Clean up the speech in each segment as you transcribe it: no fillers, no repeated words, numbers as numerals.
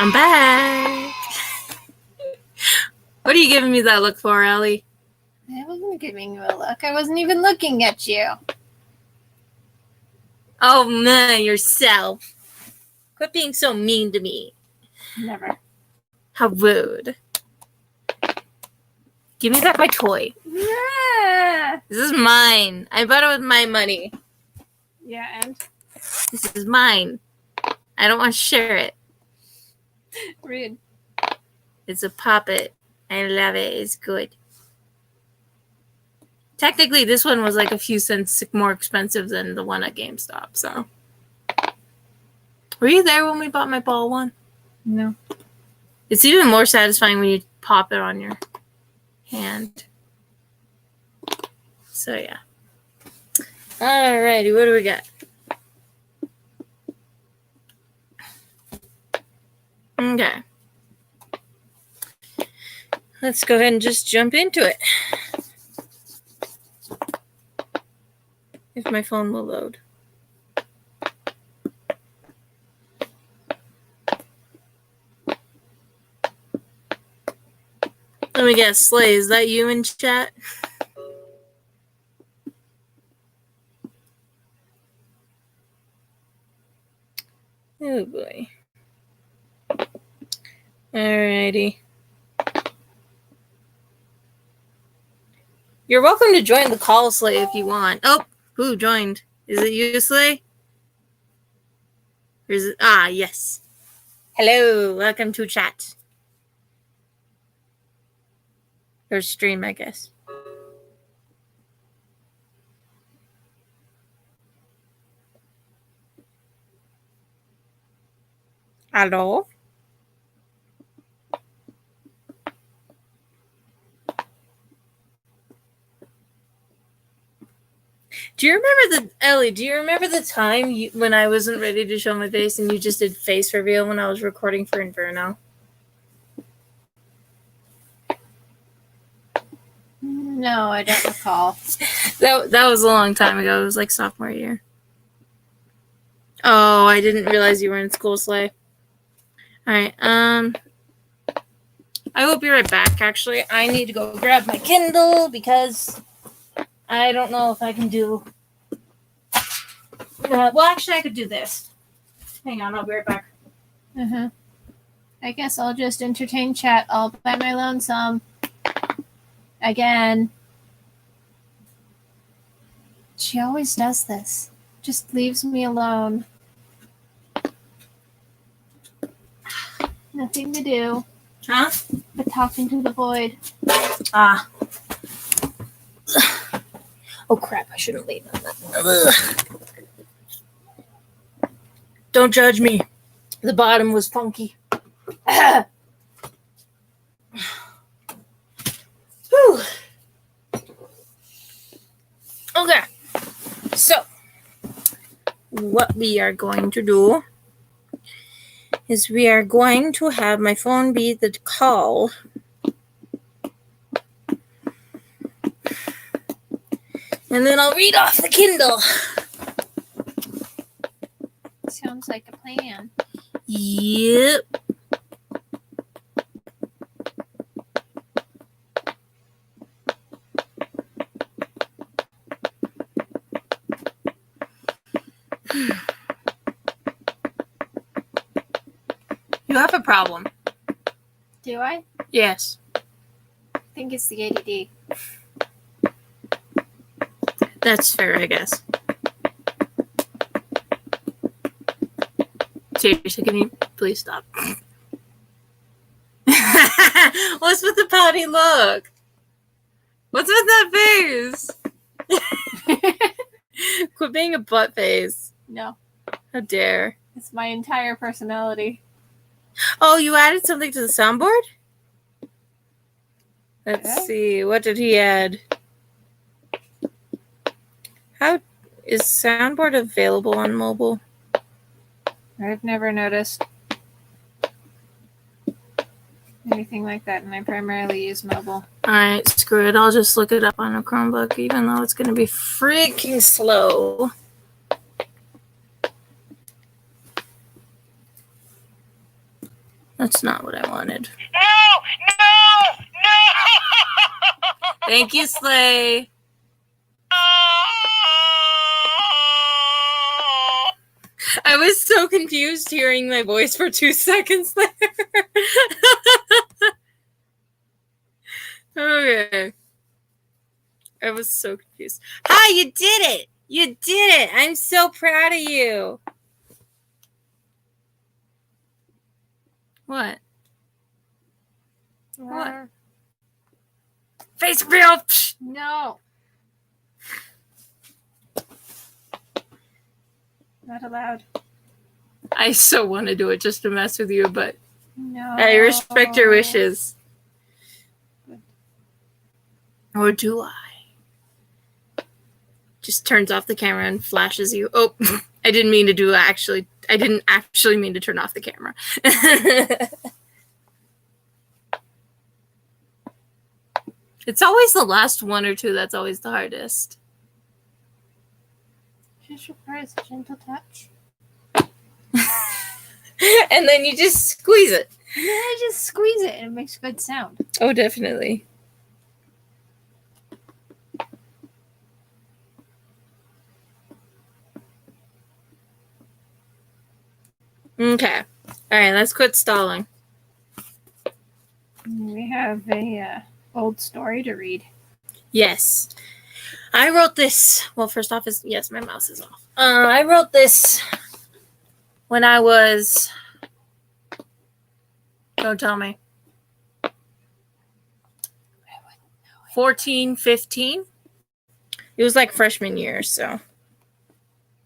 I'm back. What are you giving me that look for, Ellie? I wasn't giving you a look. I wasn't even looking at you. Oh, man, yourself. Quit being so mean to me. Never. How rude. Give me back my toy. Yeah. This is mine. I bought it with my money. Yeah, and? This is mine. I don't want to share it. Rude. It's a puppet. I love it. It's good. Technically, this one was like a few cents more expensive than the one at GameStop, so. Were you there when we bought my ball one? No. It's even more satisfying when you pop it on your hand. So, yeah. Alrighty, what do we got? Okay. Let's go ahead and just jump into it. If my phone will load. Let me guess, Slay, is that you in chat? Oh boy. Alrighty. You're welcome to join the call, Slay, if you want. Oh, who joined? Is it you, Slay? Or is it? Ah, yes. Hello, welcome to chat. Or stream, I guess. Hello? Do you remember Ellie, do you remember the time when I wasn't ready to show my face and you just did face reveal when I was recording for Inferno? No, I don't recall. That was a long time ago. It was like sophomore year. Oh, I didn't realize you were in school, Slay. Alright, I will be right back, actually. I need to go grab my Kindle because I don't know if I can do... well, actually, I could do this. Hang on, I'll be right back. I guess I'll just entertain chat all by my lonesome. Again. She always does this. Just leaves me alone. Nothing to do. Huh? But talking to the void. Ah. Oh, crap. I shouldn't lean on that. Ugh. Don't judge me. The bottom was funky. Whew. Okay. So, what we are going to do is we are going to have my phone be the call. And then I'll read off the Kindle. Sounds like a plan. Yep. You have a problem. Do I? Yes. I think it's the ADD. That's fair, I guess. Seriously, can you please stop? What's with the pouty look? What's with that face? Quit being a butt face. No. How dare. It's my entire personality. Oh, you added something to the soundboard? Let's see. What did he add? How is soundboard available on mobile? I've never noticed anything like that, and I primarily use mobile. Alright, screw it. I'll just look it up on a Chromebook, even though it's going to be freaking slow. That's not what I wanted. No! Thank you, Slay. I was so confused hearing my voice for 2 seconds there. Okay. I was so confused. Hi, you did it! You did it! I'm so proud of you. What? What? Face reveal! No. Not allowed. I so want to do it just to mess with you, but No. I respect your wishes. Or do I? Just turns off the camera and flashes you. Oh, I didn't mean to do actually. I didn't actually mean to turn off the camera. It's always the last one or two that's always the hardest. Just requires a gentle touch. And then you just squeeze it. And then I just squeeze it and it makes good sound. Oh, definitely. Okay. All right, let's quit stalling. We have a old story to read. Yes. I wrote this. Well, first off, yes, my mouse is off. I wrote this when I was. Don't tell me. 14, 15. It was like freshman year, so.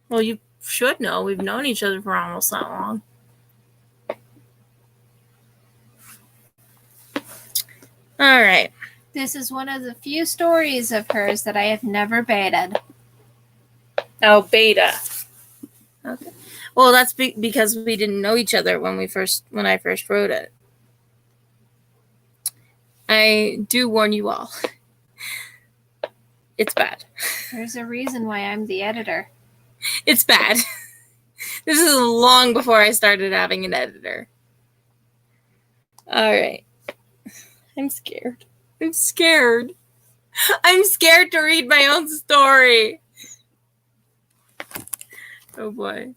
Well, you should know. We've known each other for almost that long. All right. This is one of the few stories of hers that I have never baited. Oh, beta. Okay. Well, that's because we didn't know each other when I first wrote it. I do warn you all. It's bad. There's a reason why I'm the editor. It's bad. This is long before I started having an editor. All right. I'm scared. I'm scared. I'm scared to read my own story. Oh, boy.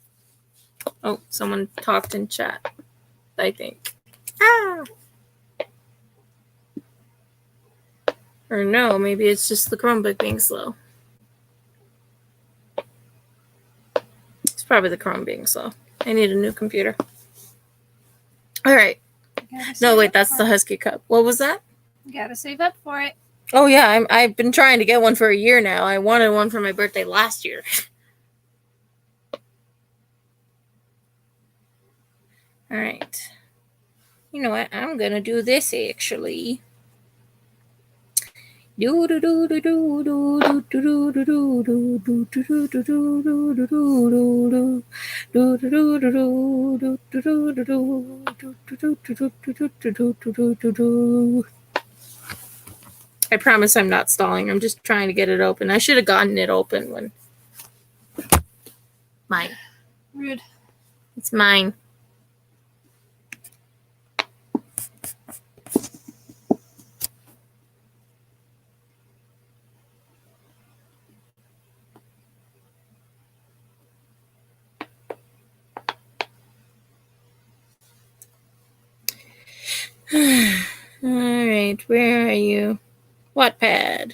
Oh, someone talked in chat, I think. Ah! Or no, maybe it's just the Chromebook being slow. It's probably the Chrome being slow. I need a new computer. All right. No, wait, that's the Husky Cup. What was that? You gotta save up for it. Oh, yeah, I've been trying to get one for a year now. I wanted one for my birthday last year. All right. You know what? I'm going to do this, actually. I promise I'm not stalling. I'm just trying to get it open. I should have gotten it open when mine. Rude. It's mine. All right, where are you? Wattpad.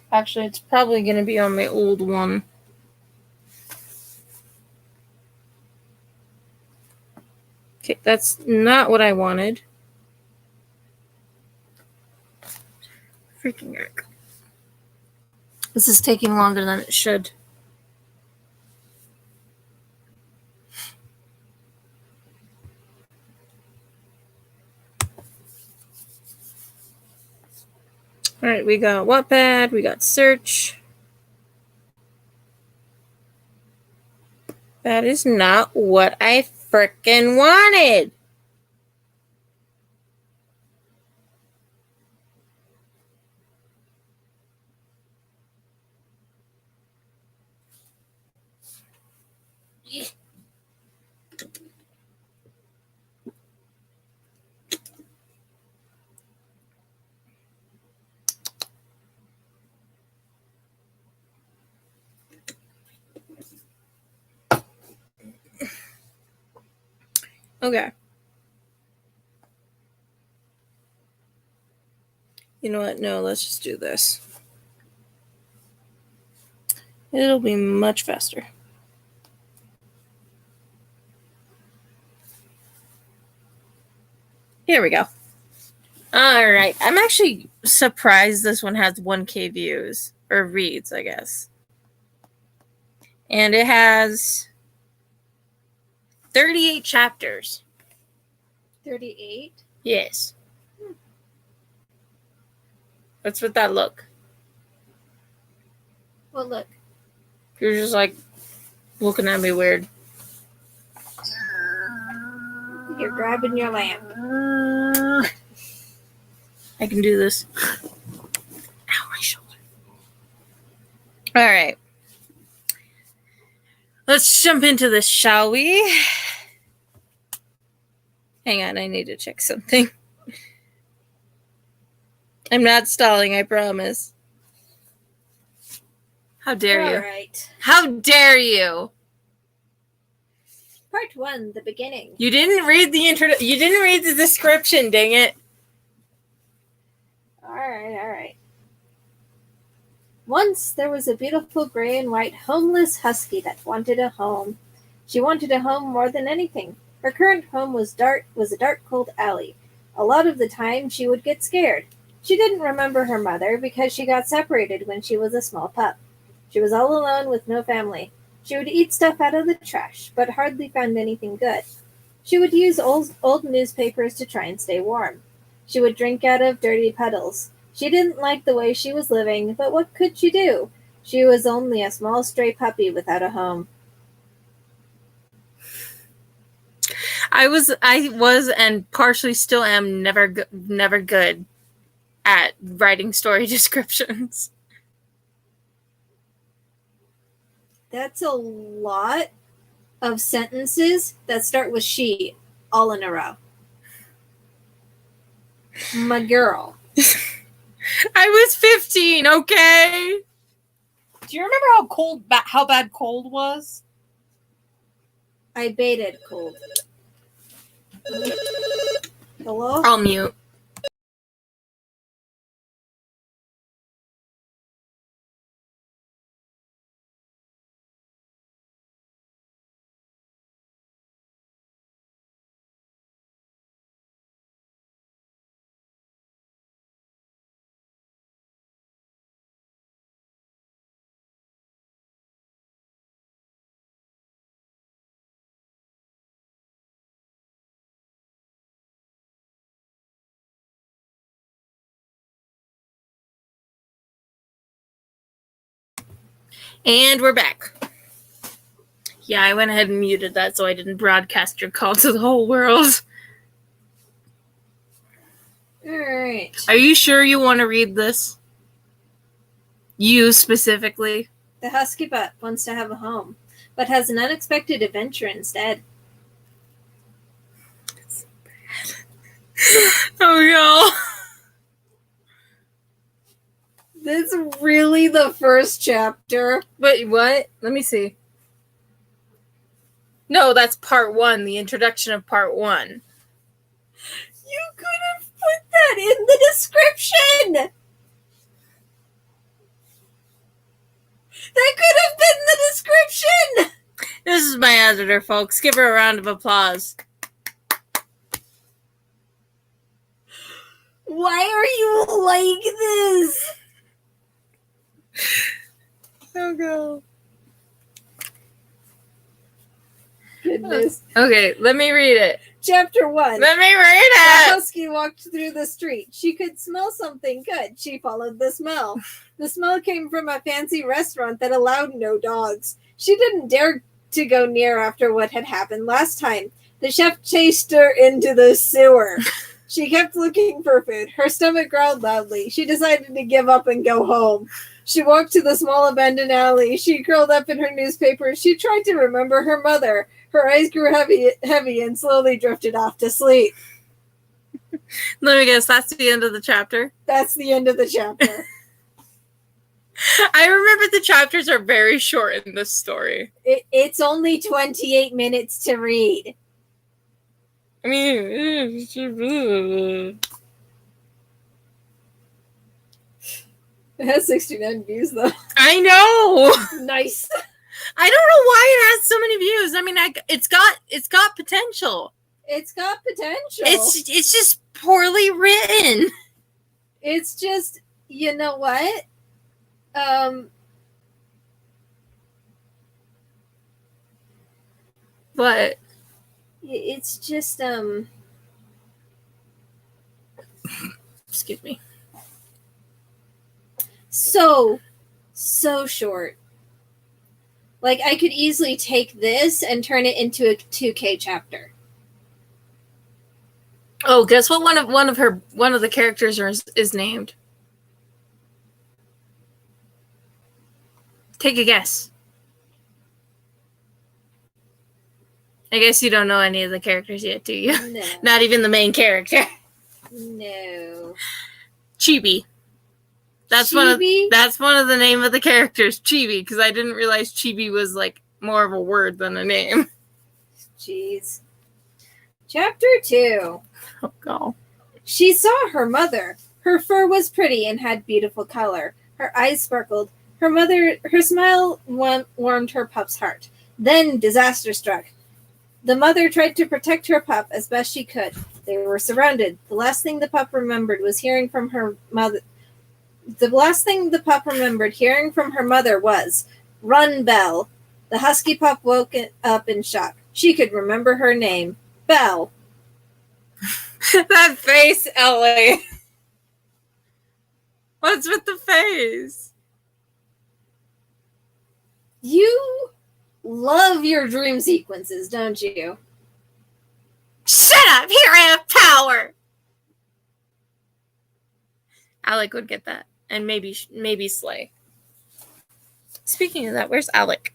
Actually, it's probably going to be on my old one. Okay, that's not what I wanted. Freaking heck. This is taking longer than it should. All right, we got Wattpad, we got search. That is not what I frickin' wanted. Okay. You know what? No, let's just do this. It'll be much faster. Here we go. All right. I'm actually surprised this one has 1K views. Or reads, I guess. And it has 38 chapters. 38? Yes. What's with that look? Well, look. You're just like looking at me weird. You're grabbing your lamp. I can do this. Ow, my shoulder. All right. Let's jump into this, shall we? Hang on, I need to check something. I'm not stalling, I promise. How dare you? All right. How dare you? Part 1, the beginning. You didn't read the you didn't read the description, dang it. All right. Once there was a beautiful gray and white homeless husky that wanted a home. She wanted a home more than anything. Her current home was a dark, cold alley. A lot of the time she would get scared. She didn't remember her mother because she got separated when she was a small pup. She was all alone with no family. She would eat stuff out of the trash, but hardly found anything good. She would use old newspapers to try and stay warm. She would drink out of dirty puddles. She didn't like the way she was living, but what could she do? She was only a small stray puppy without a home. I was, and partially still am never good at writing story descriptions. That's a lot of sentences that start with she, all in a row. My girl. I was 15, okay? Do you remember how bad cold was? I baited cold. Hello? I'll mute. And we're back. Yeah, I went ahead and muted that so I didn't broadcast your call to the whole world. Alright. Are you sure you want to read this? You specifically? The husky pup wants to have a home, but has an unexpected adventure instead. Oh no. This is really the first chapter. Wait, what? Let me see. No, that's part 1, the introduction of part 1. You could have put that in the description! That could have been the description! This is my editor, folks. Give her a round of applause. Why are you like this? Oh no. Goodness. Okay, let me read it. Chapter 1. Let me read The it! husky walked through the street. She could smell something good. She followed the smell. The smell came from a fancy restaurant that allowed no dogs. She didn't dare to go near after what had happened last time. The chef chased her into the sewer. She kept looking for food. Her stomach growled loudly. She decided to give up and go home. She walked to the small abandoned alley. She curled up in her newspaper. She tried to remember her mother. Her eyes grew heavy and slowly drifted off to sleep. Let me guess, that's the end of the chapter? That's the end of the chapter. I remember the chapters are very short in this story. It's only 28 minutes to read. I mean, It has 69 views though. I know. Nice. I don't know why it has so many views. I mean, it's got potential. It's got potential. It's just poorly written. It's just, you know what? What? It's just Excuse me. so short. Like, I could easily take this and turn it into a 2K chapter. Oh, guess what? One of the characters is named. Take a guess. I guess you don't know any of the characters yet, do you? No. Not even the main character. No. Chibi. That's Chibi? one of the name of the characters, Chibi, because I didn't realize Chibi was like more of a word than a name. Jeez. Chapter 2. Oh god. She saw her mother. Her fur was pretty and had beautiful color. Her eyes sparkled. Her smile warmed her pup's heart. Then disaster struck. The mother tried to protect her pup as best she could. They were surrounded. The last thing the pup remembered hearing from her mother was, "Run, Belle." The husky pup woke up in shock. She could remember her name. Belle. That face, Ellie. What's with the face? You love your dream sequences, don't you? Shut up! Here I have power! Alec would get that. And maybe Slay. Speaking of that, where's Alec?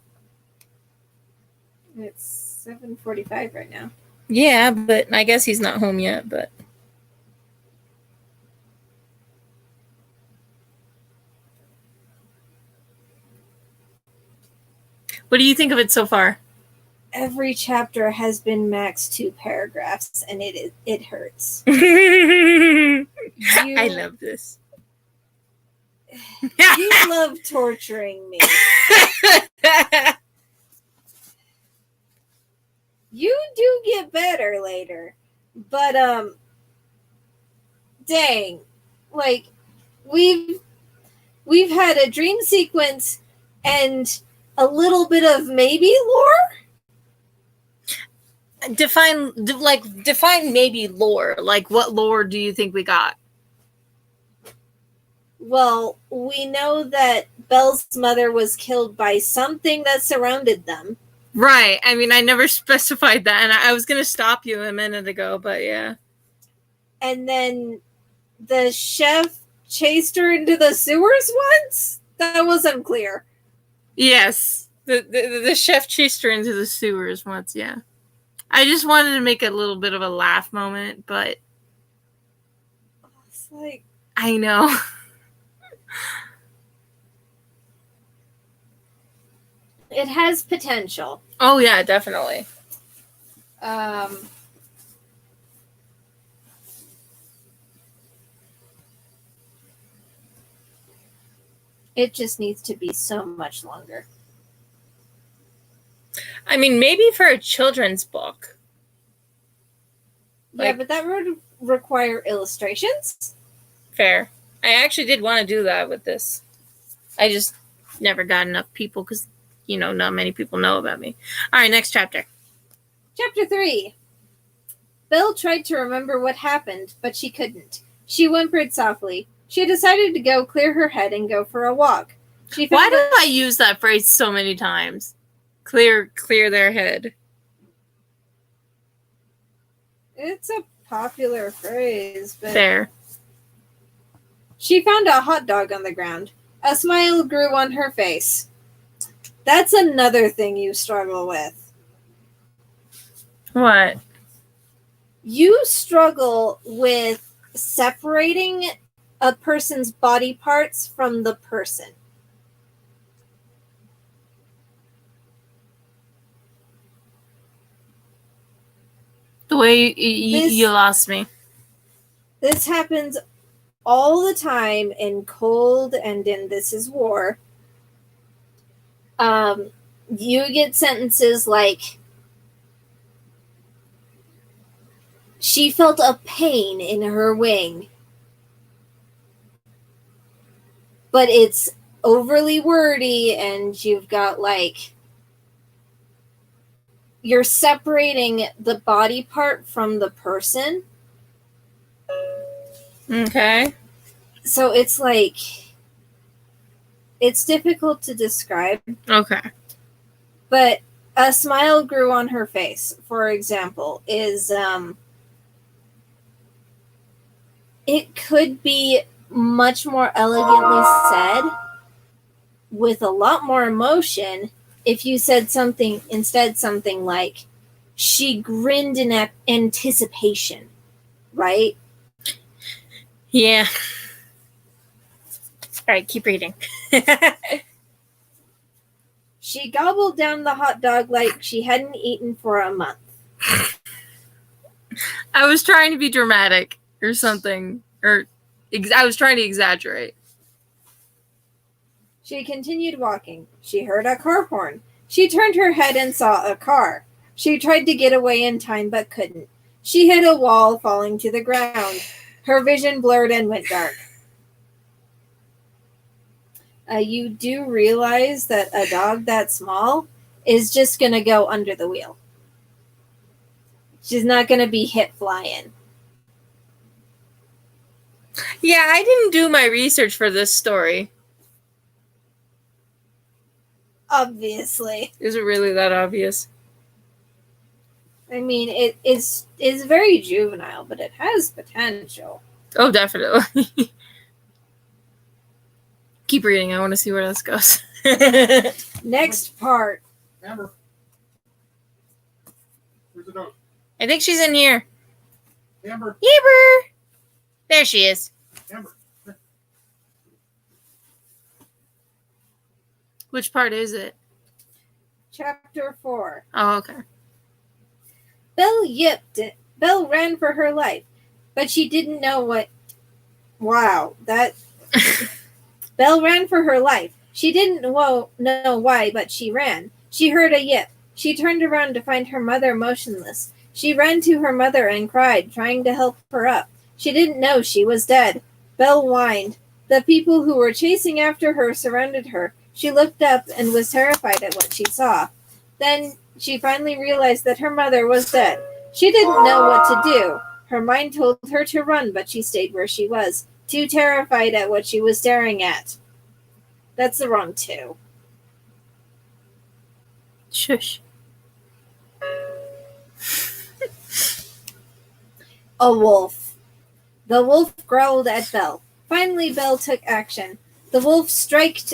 It's 7:45 right now. Yeah, but I guess he's not home yet, but... What do you think of it so far? Every chapter has been max 2 paragraphs, and it hurts. I love this. You love torturing me. You do get better later, but dang, like we've had a dream sequence and a little bit of maybe lore. Define maybe lore. Like, what lore do you think we got? Well, we know that Belle's mother was killed by something that surrounded them. Right. I mean, I never specified that, and I was going to stop you a minute ago, but yeah. And then the chef chased her into the sewers once? That was unclear. Yes. The chef chased her into the sewers once, yeah. I just wanted to make a little bit of a laugh moment, but... It's like... I know. It has potential. Oh, yeah, definitely. It just needs to be so much longer. I mean, maybe for a children's book. Yeah, but that would require illustrations. Fair. I actually did want to do that with this. I just never got enough people because, not many people know about me. All right, next chapter. Chapter 3. Belle tried to remember what happened, but she couldn't. She whimpered softly. She decided to go clear her head and go for a walk. Why do I use that phrase so many times? Clear their head. It's a popular phrase, but... Fair. She found a hot dog on the ground. A smile grew on her face. That's another thing you struggle with. What? You struggle with separating a person's body parts from the person. The way you lost me. This happens all the time in Cold and in This Is War. You get sentences like, she felt a pain in her wing. But it's overly wordy, and you've got like, you're separating the body part from the person. Okay. So it's like, it's difficult to describe. Okay. But a smile grew on her face, for example, is it could be much more elegantly said with a lot more emotion if you said something like, she grinned in anticipation, right? Yeah. All right, keep reading. She gobbled down the hot dog like she hadn't eaten for a month. I was trying to be dramatic or something, or I was trying to exaggerate. She continued walking. She heard a car horn. She turned her head and saw a car. She tried to get away in time but couldn't. She hit a wall, falling to the ground. Her vision blurred and went dark. You do realize that a dog that small is just going to go under the wheel. She's not going to be hit flying. Yeah, I didn't do my research for this story. Obviously. Is it really that obvious? I mean, it is very juvenile, but it has potential. Oh, definitely. Keep reading. I want to see where this goes. Next part. Amber. Where's the dog? I think she's in here. Amber. Amber! There she is. Amber. Which part is it? Chapter 4. Oh, okay. Belle yipped it. Belle ran for her life, but she didn't know what... Wow, that... Belle ran for her life. She didn't know why, but she ran. She heard a yip. She turned around to find her mother motionless. She ran to her mother and cried, trying to help her up. She didn't know she was dead. Belle whined. The people who were chasing after her surrounded her. She looked up and was terrified at what she saw. Then she finally realized that her mother was dead. She didn't know what to do. Her mind told her to run, but she stayed where she was, too terrified at what she was staring at. That's the wrong two. Shush. A wolf. The wolf growled at Belle. Finally, Belle took action. The wolf striked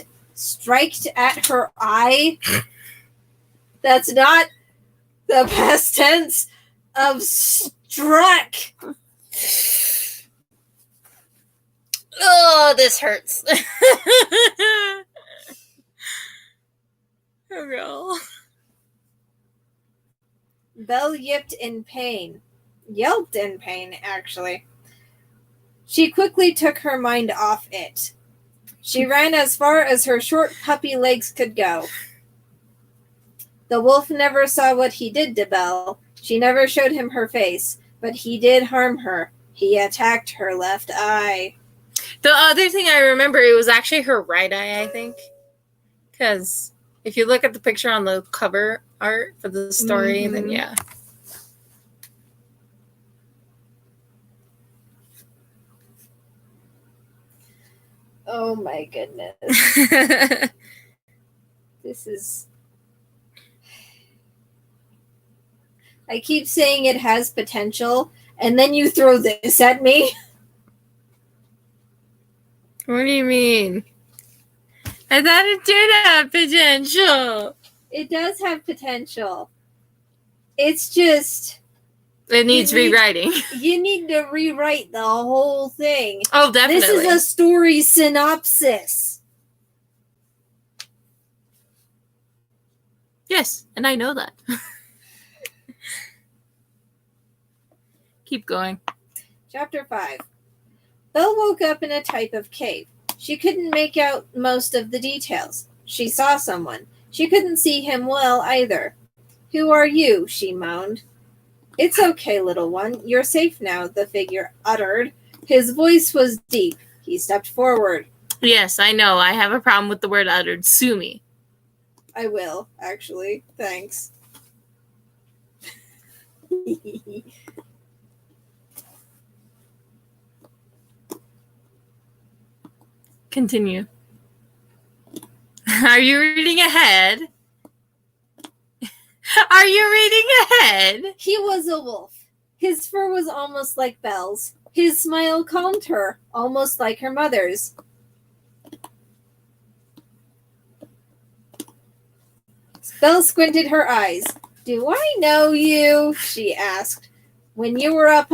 at her eye. That's not the past tense of struck. Oh, this hurts. Oh, girl. Belle yelped in pain, actually. She quickly took her mind off it. She ran as far as her short puppy legs could go. The wolf never saw what he did to Belle. She never showed him her face, but he did harm her. He attacked her left eye. The other thing I remember, it was actually her right eye, I think. Because if you look at the picture on the cover art for the story, then yeah. Oh my goodness. This is... I keep saying it has potential, and then you throw this at me. What do you mean? I thought it did have potential. It does have potential. It's just... It needs rewriting. You need to rewrite the whole thing. Oh, definitely. This is a story synopsis. Yes, and I know that. Keep going. Chapter 5. Belle woke up in a type of cave. She couldn't make out most of the details. She saw someone. She couldn't see him well either. "Who are you?" she moaned. "It's okay, little one. You're safe now," the figure uttered. His voice was deep. He stepped forward. Yes, I know. I have a problem with the word uttered. Sue me. "I will, actually. Thanks." Continue. Are you reading ahead? Are you reading ahead? He was a wolf. His fur was almost like Belle's. His smile calmed her, almost like her mother's. Belle squinted her eyes. "Do I know you?" she asked. "When you were up,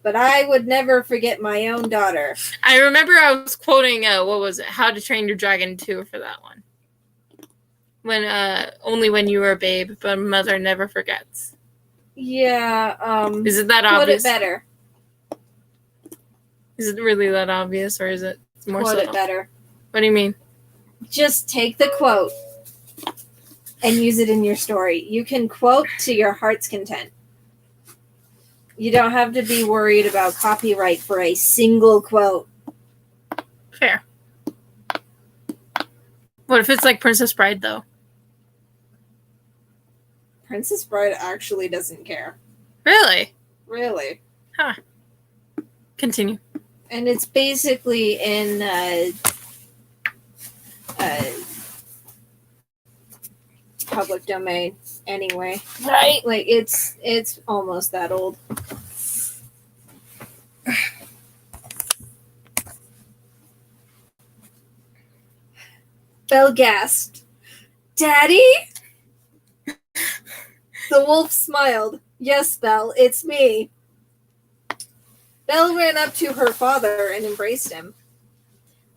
but I would never forget my own daughter." I remember I was quoting, what was it? How to Train Your Dragon 2 for that one. When, only when you were a babe, but mother never forgets. Yeah, Is it that quote obvious? it better. Is it really that obvious, or is it more Quote subtle? it better. What do you mean? Just take the quote and use it in your story. You can quote to your heart's content. You don't have to be worried about copyright for a single quote. Fair. What if it's like Princess Bride, though? Princess Bride actually doesn't care. Really? Really. Huh. Continue. And it's basically in public domain anyway. Right. Like it's almost that old. Belle gasped. "Daddy?" The wolf smiled. "Yes, Belle, it's me." Belle ran up to her father and embraced him.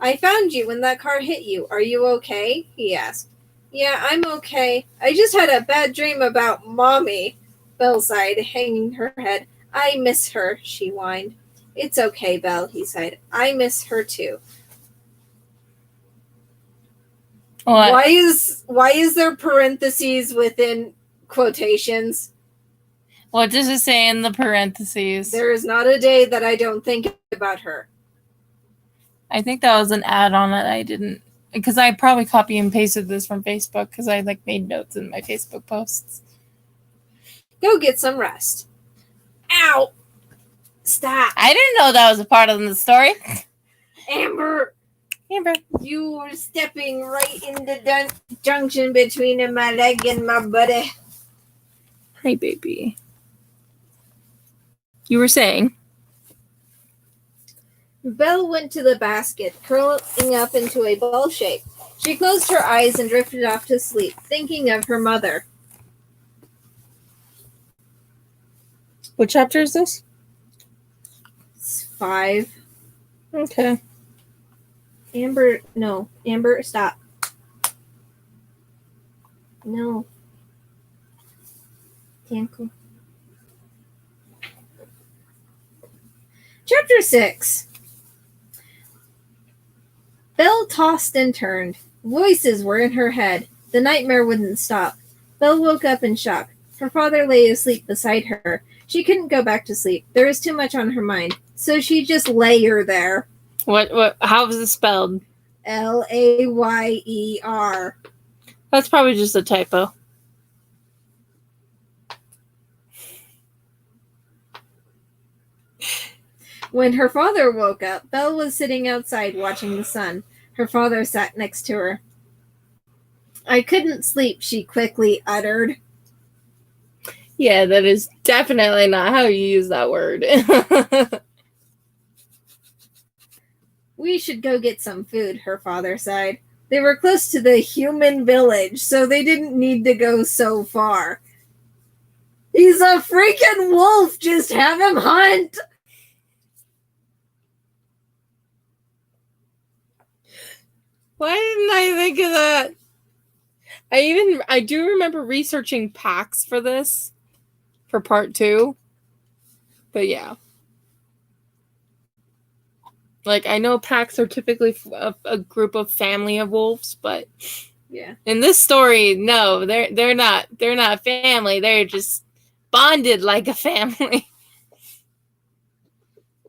"I found you when that car hit you. Are you okay?" he asked. "Yeah, I'm okay. I just had a bad dream about Mommy." Belle sighed, hanging her head. "I miss her," she whined. "It's okay, Belle," he sighed. "I miss her too." What? Why is there parentheses within quotations? What does it say in the parentheses? There is not a day that I don't think about her. I think that was an add-on that I didn't, because I probably copy and pasted this from Facebook because I made notes in my Facebook posts. Go get some rest. Ow! Stop. I didn't know that was a part of the story. Amber, Amber. you were stepping right in the junction between my leg and my body. Hi, baby. You were saying? Belle went to the basket, curling up into a ball shape. She closed her eyes and drifted off to sleep, thinking of her mother. What chapter is this? It's 5. Okay. Amber, stop. No. Tiempo. Chapter 6. Belle tossed and turned. Voices were in her head. The nightmare wouldn't stop. Belle woke up in shock. Her father lay asleep beside her. She couldn't go back to sleep. There was too much on her mind. So she just lay there. What, how was it spelled? Layer. That's probably just a typo. When her father woke up, Belle was sitting outside watching the sun. Her father sat next to her. "I couldn't sleep," she quickly uttered. Yeah, that is definitely not how you use that word. "We should go get some food," her father sighed. They were close to the human village, so they didn't need to go so far. "He's a freaking wolf! Just have him hunt!" Why didn't I think of that? I do remember researching packs for this, for part 2. But yeah. Like, I know packs are typically a group of family of wolves, but Yeah. in this story, no, they're not. They're not family. They're just bonded like a family.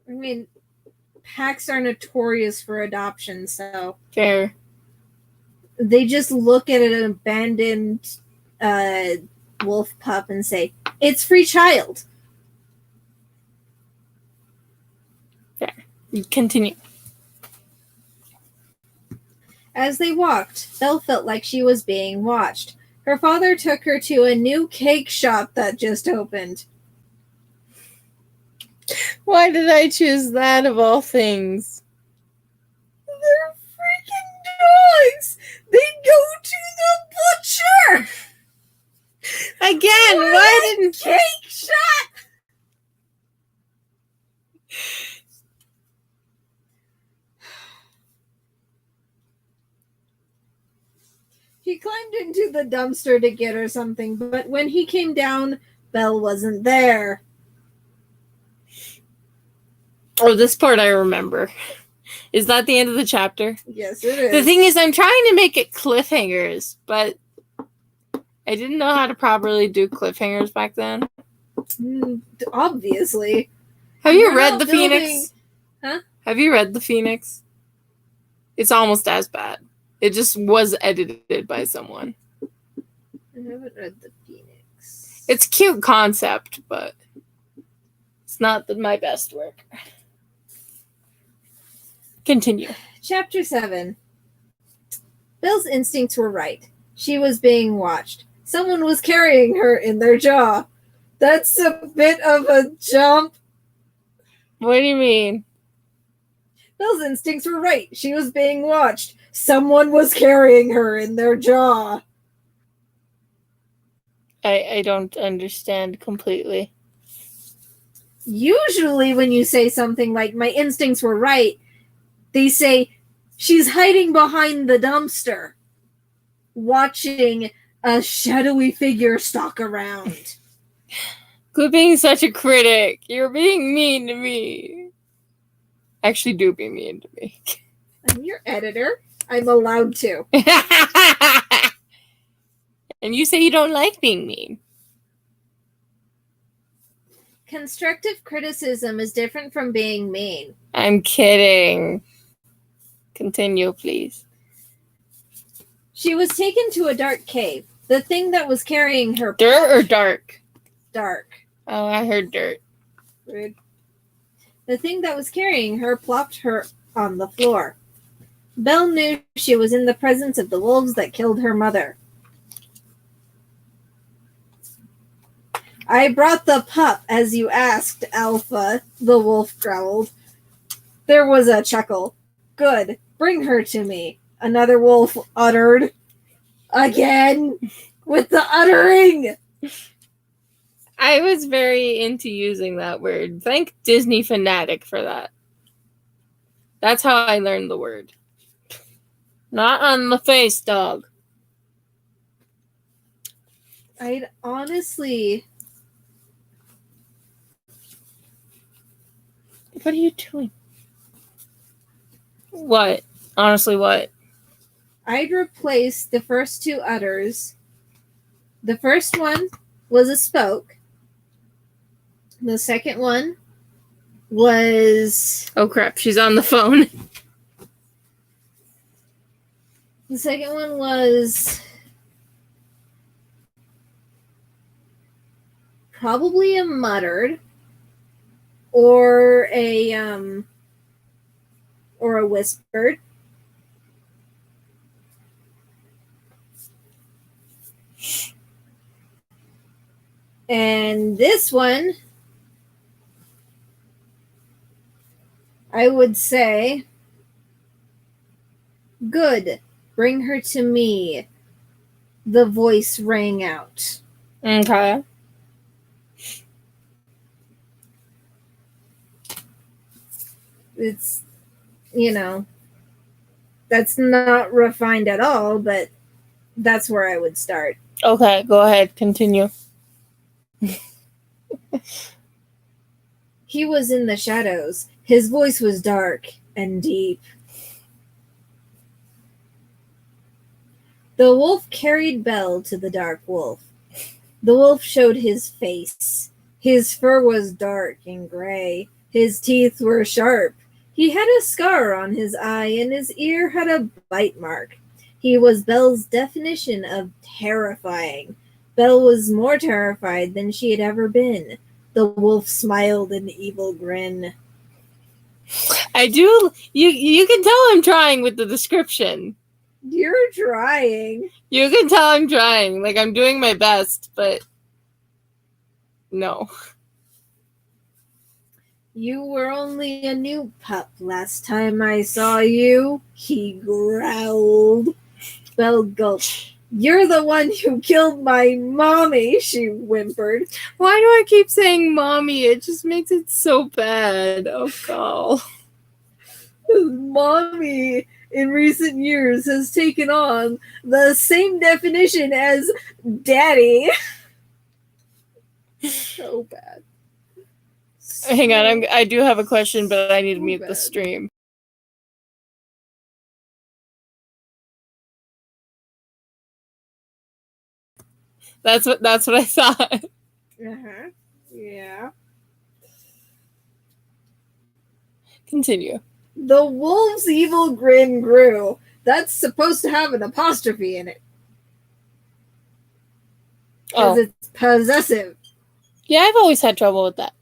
I mean, packs are notorious for adoption, so Fair. they just look at an abandoned wolf pup and say, "It's free child." Continue. As they walked, Belle felt like she was being watched. Her father took her to a new cake shop that just opened. Why did I choose that of all things? They're freaking dogs! They go to the butcher! Again, why didn't Cake shop! He climbed into the dumpster to get her something, but when he came down, Belle wasn't there. Oh, this part I remember. Is that the end of the chapter? Yes, it is. The thing is, I'm trying to make it cliffhangers, but I didn't know how to properly do cliffhangers back then. Obviously. Have you We're read not The building- Phoenix? Huh? Have you read The Phoenix? It's almost as bad. It just was edited by someone. I haven't read The Phoenix. It's a cute concept, but it's not my best work. Continue. Chapter 7. Belle's instincts were right. She was being watched. Someone was carrying her in their jaw. That's a bit of a jump. What do you mean? Belle's instincts were right. She was being watched. Someone was carrying her in their jaw. I don't understand completely. Usually when you say something like, my instincts were right, they say, she's hiding behind the dumpster, watching a shadowy figure stalk around. Quit being such a critic. You're being mean to me. Actually, do be mean to me. I'm your editor. I'm allowed to. And you say you don't like being mean. Constructive criticism is different from being mean. I'm kidding. Continue, please. She was taken to a dark cave. The thing that was carrying her... Dirt or dark? Dark. Oh, I heard dirt. Rude. The thing that was carrying her plopped her on the floor. Belle knew she was in the presence of the wolves that killed her mother. I brought the pup as you asked, Alpha, the wolf growled. There was a chuckle. Good. Bring her to me, another wolf uttered. Again, with the uttering. I was very into using that word. Thank Disney Fanatic for that. That's how I learned the word. Not on the face, dog. I'd honestly... What are you doing? What? Honestly, what? I'd replace the first two utters. The first one was a spoke. The second one was... Oh crap, she's on the phone. The second one was... probably a muttered. Or a whispered. And this one, I would say, good, bring her to me. The voice rang out. Okay. It's, that's not refined at all, but that's where I would start. Okay, go ahead. Continue. He was in the shadows. His voice was dark and deep. The wolf carried Belle to the dark wolf. The wolf showed his face. His fur was dark and gray. His teeth were sharp. He had a scar on his eye, and his ear had a bite mark. He was Belle's definition of terrifying. Belle was more terrified than she had ever been. The wolf smiled an evil grin. I do. You can tell I'm trying with the description. You're trying. You can tell I'm trying. Like, I'm doing my best, but no. You were only a new pup last time I saw you, he growled. Belle gulped. You're the one who killed my mommy, she whimpered. Why do I keep saying mommy? It just makes it so bad. Oh, God. Mommy in recent years has taken on the same definition as daddy. So bad. Hang on, I do have a question, but I need to So mute bad. the stream. That's what I thought. Uh-huh. Yeah. Continue. The wolf's evil grin grew. That's supposed to have an apostrophe in it. Because Oh, it's possessive. yeah, I've always had trouble with that.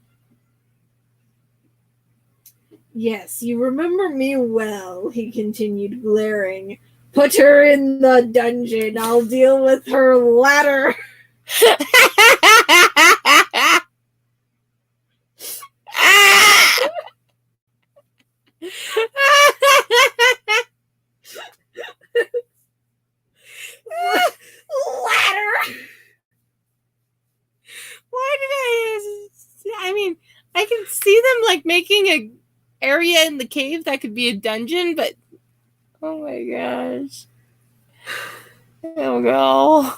Yes, you remember me well, he continued, glaring. Put her in the dungeon. I'll deal with her later. Latter. Why did I mean, I can see them like making a area in the cave that could be a dungeon, but oh my gosh. Oh no.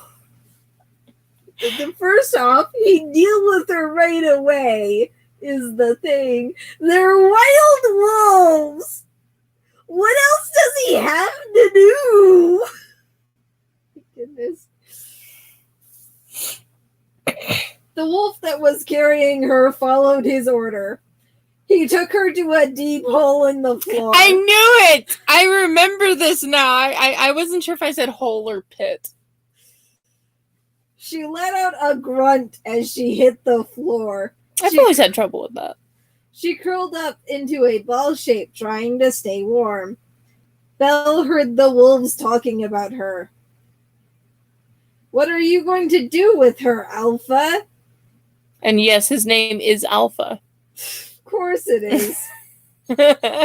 The first off, he'd deal with her right away, is the thing. They're wild wolves. What else does he have to do? Goodness. The wolf that was carrying her followed his order. He took her to a deep hole in the floor. I knew it! I remember this now. I wasn't sure if I said hole or pit. She let out a grunt as she hit the floor. I've always had trouble with that. She curled up into a ball shape, trying to stay warm. Belle heard the wolves talking about her. What are you going to do with her, Alpha? And yes, his name is Alpha. Of course it is.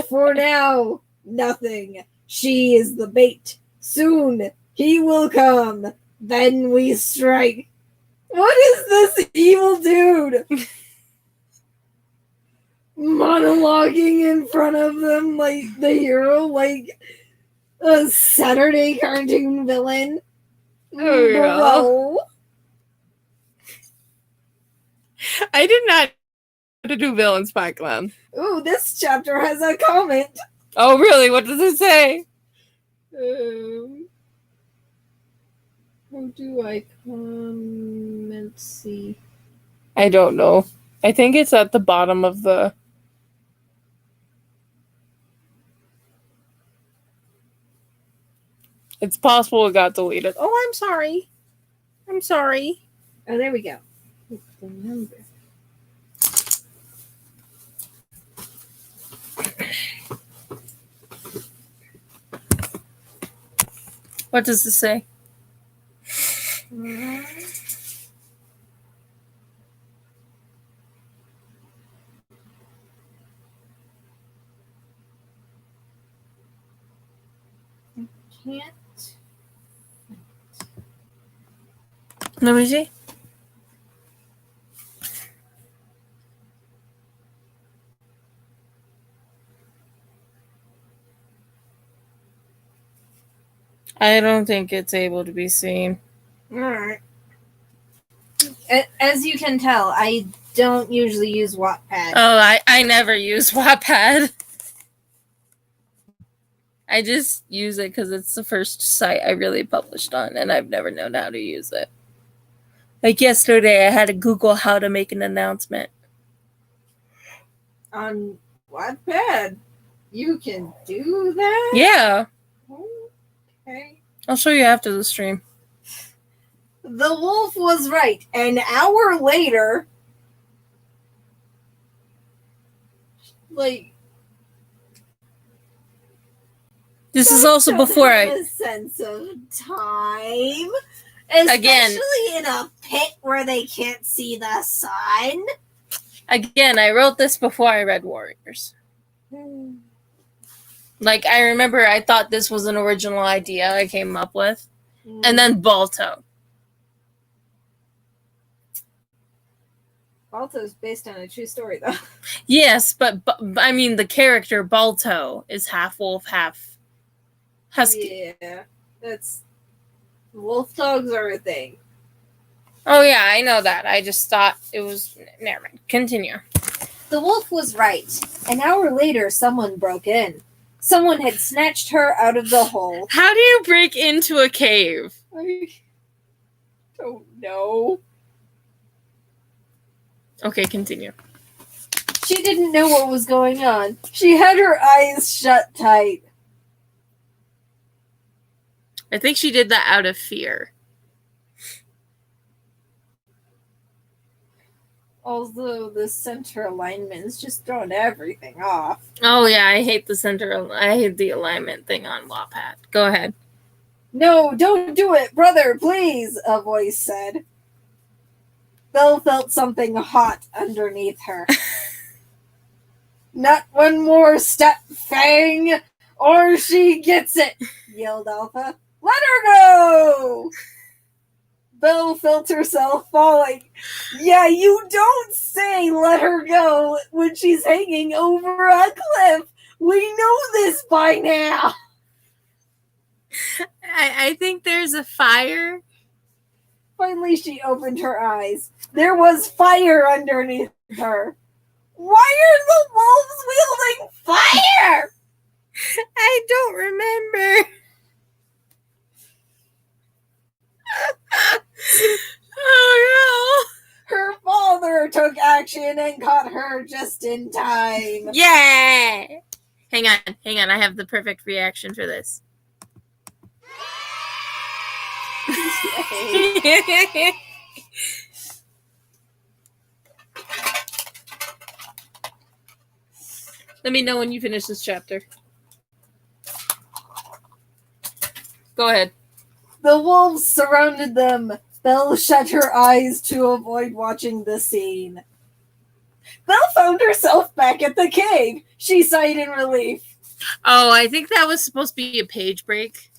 For now, nothing. She is the bait. Soon he will come. Then we strike. What is this evil dude? Monologuing in front of them like the hero, like a Saturday cartoon villain. Oh, yeah. Bro. I did not know to do villains back then. Ooh, this chapter has a comment. Oh, really? What does it say? How do I comment? See. I don't know. I think it's at the bottom of the... It's possible it got deleted. Oh, I'm sorry. I'm sorry. Oh, there we go. The number. What does this say? Can't. Let me see. I don't think it's able to be seen. Alright. As you can tell, I don't usually use Wattpad. Oh, I never use Wattpad. I just use it because it's the first site I really published on, and I've never known how to use it. Like yesterday, I had to Google how to make an announcement. On Wattpad, you can do that? Yeah, Okay. I'll show you after the stream. The wolf was right. An hour later, like, This is also before a sense of time, especially Again. in a pit where they can't see the sun. I wrote this before I read Warriors. Like, I remember I thought this was an original idea I came up with. And then Balto. Balto's based on a true story, though. Yes, but I mean, the character Balto is half wolf, half husky. Yeah, that's wolf dogs are a thing. Oh, yeah, I know that. I just thought it was... Never mind. Continue. The wolf was right. An hour later, someone broke in. Someone had snatched her out of the hole. How do you break into a cave? I don't know. Okay, continue. She didn't know what was going on. She had her eyes shut tight. I think she did that out of fear. Although the center alignment is just throwing everything off. Oh, yeah, I hate the center... I hate the alignment thing on Wattpad. Go ahead. No, don't do it, brother, please, a voice said. Belle felt something hot underneath her. Not one more step, Fang, or she gets it, yelled Alpha. Let her go! Belle felt herself falling. Yeah, you don't say let her go when she's hanging over a cliff. We know this by now. I think there's a fire. Finally, she opened her eyes. There was fire underneath her. Why are the wolves wielding fire? I don't remember. Oh, Her father took action and caught her just in time. no. Yeah. Hang on. I have the perfect reaction for this. Let me know when you finish this chapter. Go ahead. The wolves surrounded them. Belle shut her eyes to avoid watching the scene. Belle found herself back at the cave. She sighed in relief. Oh, I think that was supposed to be a page break.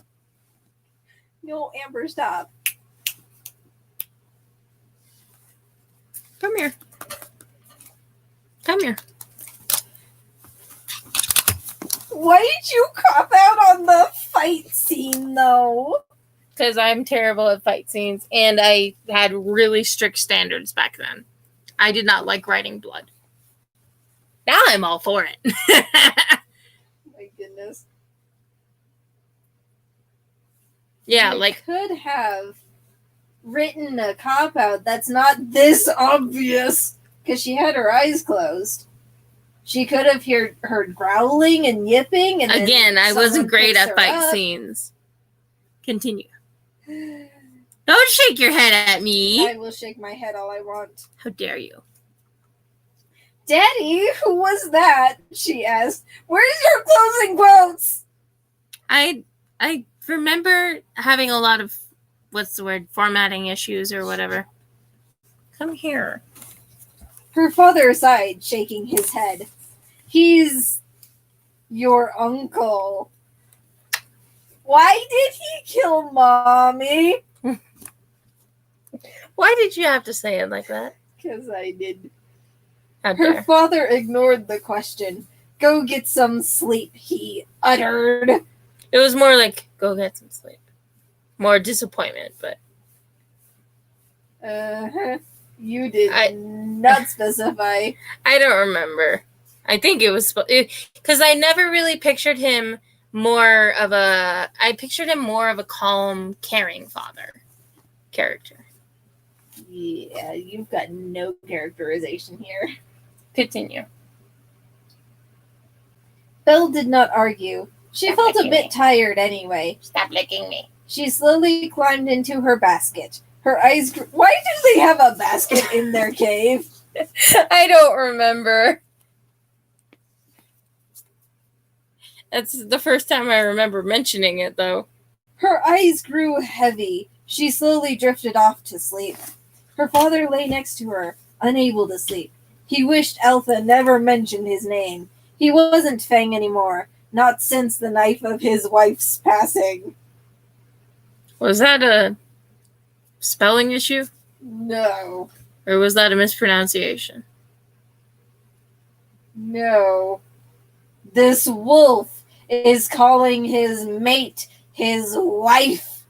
No, Amber, stop. Come here. Come here. Why did you cop out on the fight scene, though? Because I'm terrible at fight scenes, and I had really strict standards back then. I did not like writing blood. Now I'm all for it. My goodness. Yeah, You like... could have written a cop out that's not this obvious because she had her eyes closed. She could have heard growling and yipping, and Again, I wasn't great picks at her fight up. scenes. Continue. Don't shake your head at me. I will shake my head all I want. How dare you? Daddy, who was that? She asked. Where's your closing quotes? I remember having a lot of, what's the word, formatting issues or whatever. Come here. Her father sighed, shaking his head. He's your uncle. Why did he kill Mommy? Why did you have to say it like that? Because I did. How Her dare. father ignored the question. Go get some sleep, he uttered. It was more like, go get some sleep. More disappointment, but... Uh-huh. You did not specify. I don't remember. I think it was because I never really pictured him more of a. I pictured him more of a calm, caring father character. Yeah, you've got no characterization here. Continue. Belle did not argue. She Stop felt a licking bit me. tired anyway. Stop licking me. She slowly climbed into her basket. Her eyes grew. Why do they have a basket in their cave? I don't remember. That's the first time I remember mentioning it, though. Her eyes grew heavy. She slowly drifted off to sleep. Her father lay next to her, unable to sleep. He wished Elsa never mentioned his name. He wasn't Fang anymore, not since the knife of his wife's passing. Was that a spelling issue? No. Or was that a mispronunciation? No. This wolf is calling his mate his wife.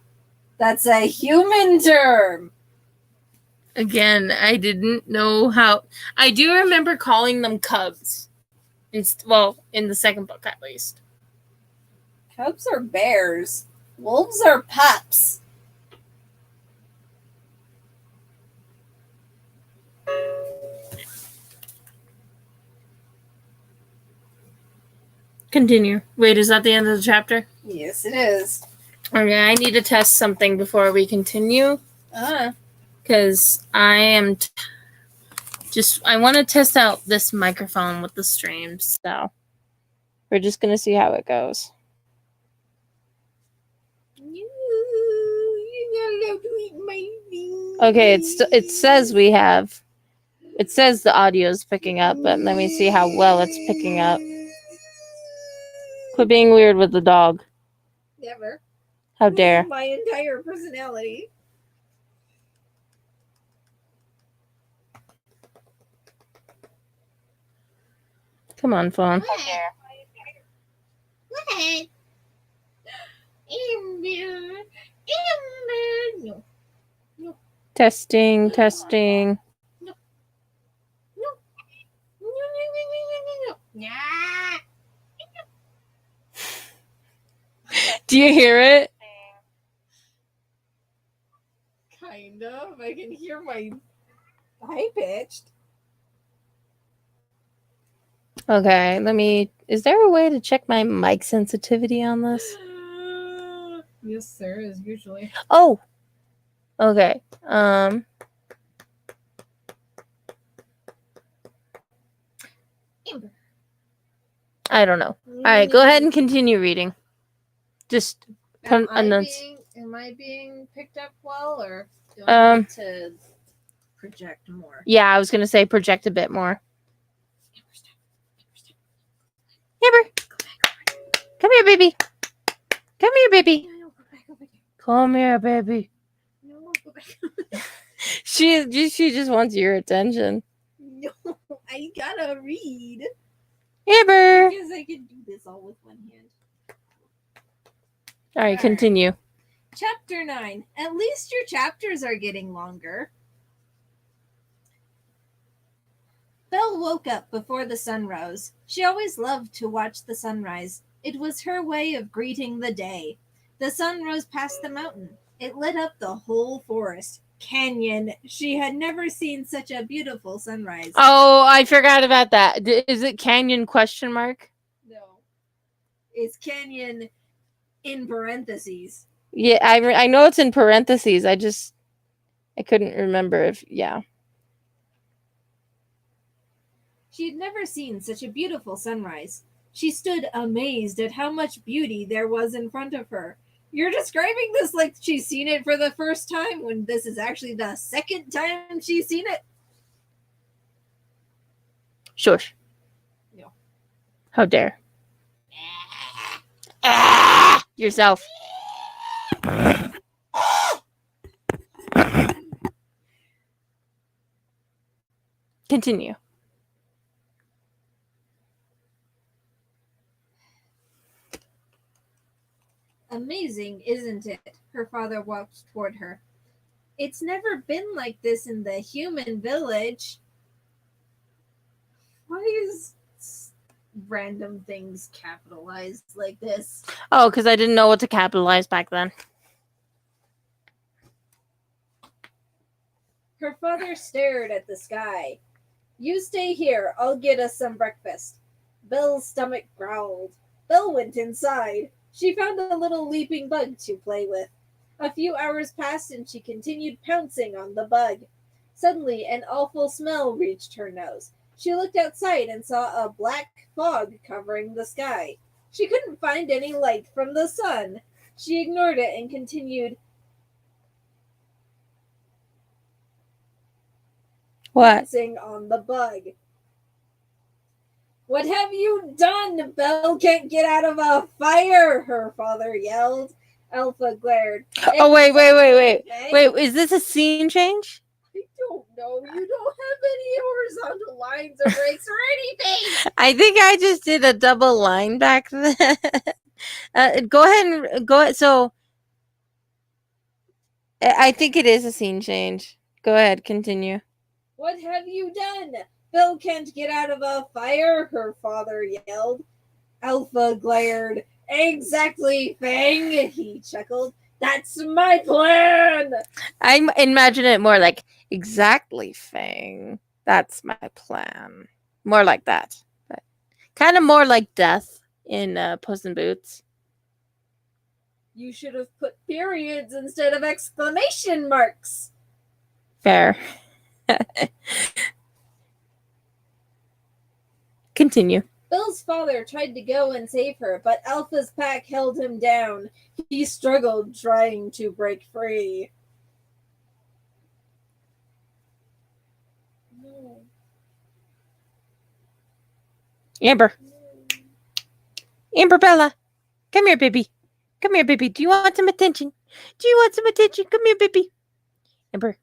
That's a human term. Again, I didn't know how. I do remember calling them cubs. Well, in the second book at least. Cubs are bears. Wolves are pups. Continue. Wait, is that the end of the chapter? Yes, it is. Okay, I need to test something before we continue. Because I am I want to test out this microphone with the streams. So we're just going to see how it goes. Okay, it says we have. It says the audio is picking up, but let me see how well it's picking up. Quit being weird with the dog. Never. How dare. My entire personality. Come on, phone. How dare. What? No. Testing, testing. Nah. Do you hear it? Kind of. I can hear my high pitched. Okay, is there a way to check my mic sensitivity on this? Yes, there is usually. Oh! Okay, I don't know. Alright, go ahead and continue reading. Just Am I being picked up well, or do I need to project more? Yeah, I was gonna say project a bit more. Amber! Come here, baby! Come here, baby! No, go back over there. Come here, baby. No, go back. She just wants your attention. No, I gotta read. Amber! Because I can do this all with one hand. Alright, continue. Chapter 9. At least your chapters are getting longer. Belle woke up before the sun rose. She always loved to watch the sunrise. It was her way of greeting the day. The sun rose past the mountain. It lit up the whole forest. Canyon. She had never seen such a beautiful sunrise. Oh, I forgot about that. Is it Canyon question mark? No. It's canyon in parentheses. Yeah, I know it's in parentheses. I couldn't remember if, yeah. She had never seen such a beautiful sunrise. She stood amazed at how much beauty there was in front of her. You're describing this like she's seen it for the first time, when this is actually the second time she's seen it. Shush. No. How dare. Yourself. Continue. Amazing, isn't it? Her father walked toward her. It's never been like this in the human village. Why is random things capitalized like this? Oh, because I didn't know what to capitalize back then. Her father stared at the sky. You stay here, I'll get us some breakfast. Belle's stomach growled. Belle went inside. She found a little leaping bug to play with. A few hours passed and she continued pouncing on the bug. Suddenly, an awful smell reached her nose. She looked outside and saw a black fog covering the sky. She couldn't find any light from the sun. She ignored it and continued What? pouncing on the bug. What have you done? Belle can't get out of a fire, her father yelled. Alpha glared. Oh, wait. Wait, is this a scene change? I don't know. You don't have any horizontal lines or breaks or anything. I think I just did a double line back then. Go ahead. So, I think it is a scene change. Go ahead, continue. What have you done? Belle can't get out of a fire, her father yelled. Alpha glared. Exactly, Fang, he chuckled. That's my plan. I imagine it more like, exactly, Fang. That's my plan. More like that. But kind of more like death in Puss in Boots. You should have put periods instead of exclamation marks. Fair. Continue. Belle's father tried to go and save her, but Alpha's pack held him down. He struggled, trying to break free. Amber, Bella. Come here, baby. Come here, baby. Do you want some attention? Come here, baby. Amber.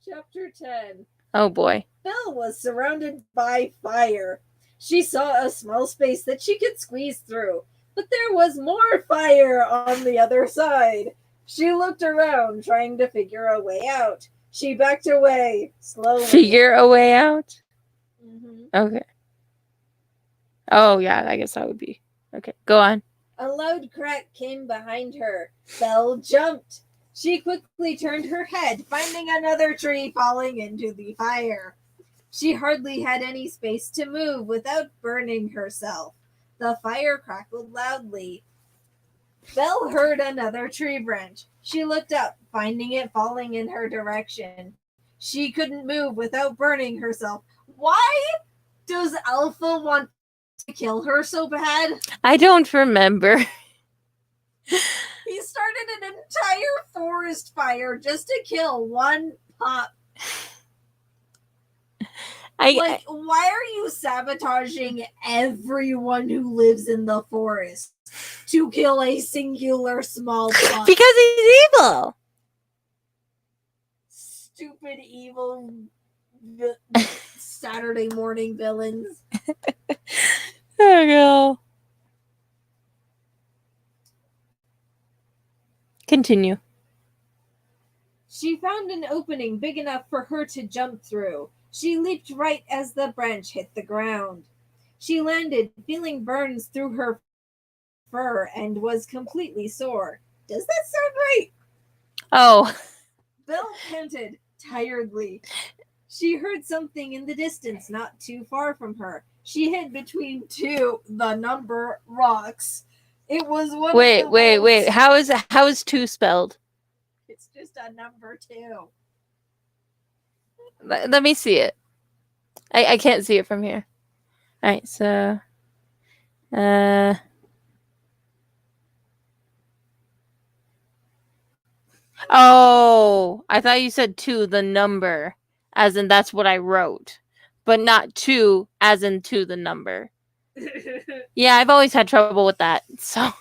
Chapter 10. Oh, boy. Belle was surrounded by fire. She saw a small space that she could squeeze through, but there was more fire on the other side. She looked around, trying to figure a way out. She backed away, slowly. Figure a way out? Mm-hmm. Okay. Oh, yeah, I guess that would be. Okay, go on. A loud crack came behind her. Belle jumped. She quickly turned her head, finding another tree falling into the fire. She hardly had any space to move without burning herself. The fire crackled loudly. Belle heard another tree branch. She looked up, finding it falling in her direction. She couldn't move without burning herself. Why does Alpha want to kill her so bad? I don't remember. He started an entire forest fire just to kill one pup. Why are you sabotaging everyone who lives in the forest to kill a singular small pup? Because he's evil. Stupid, evil Saturday morning villains. There you go. Continue. She found an opening big enough for her to jump through. She leaped right as the branch hit the ground. She landed, feeling burns through her fur, and was completely sore. Does that sound right? Oh. Belle panted tiredly. She heard something in the distance not too far from her. She hid between the number rocks. It was one. Wait. How is 2 spelled? It's just a number 2. Let me see it. I can't see it from here. All right, so oh, I thought you said 2 the number, as in that's what I wrote, but not 2 as in 2 the number. Yeah, I've always had trouble with that. So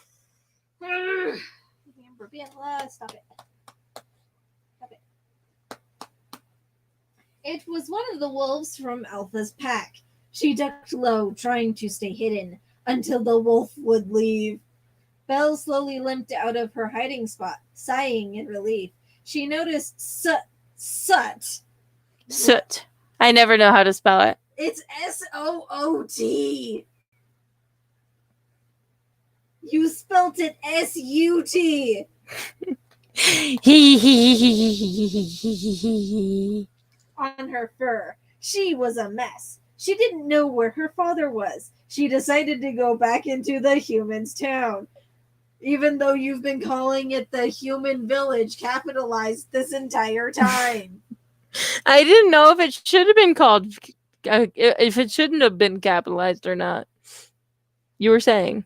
Stop it. It was one of the wolves from Alpha's pack. She ducked low, trying to stay hidden, until the wolf would leave. Belle slowly limped out of her hiding spot, sighing in relief. She noticed soot. soot. I never know how to spell it. It's SOOT. You spelt it SUT. On her fur. She was a mess. She didn't know where her father was. She decided to go back into the humans' town. Even though you've been calling it the human village capitalized this entire time. I didn't know if it should have been called, if it shouldn't have been capitalized or not. You were saying.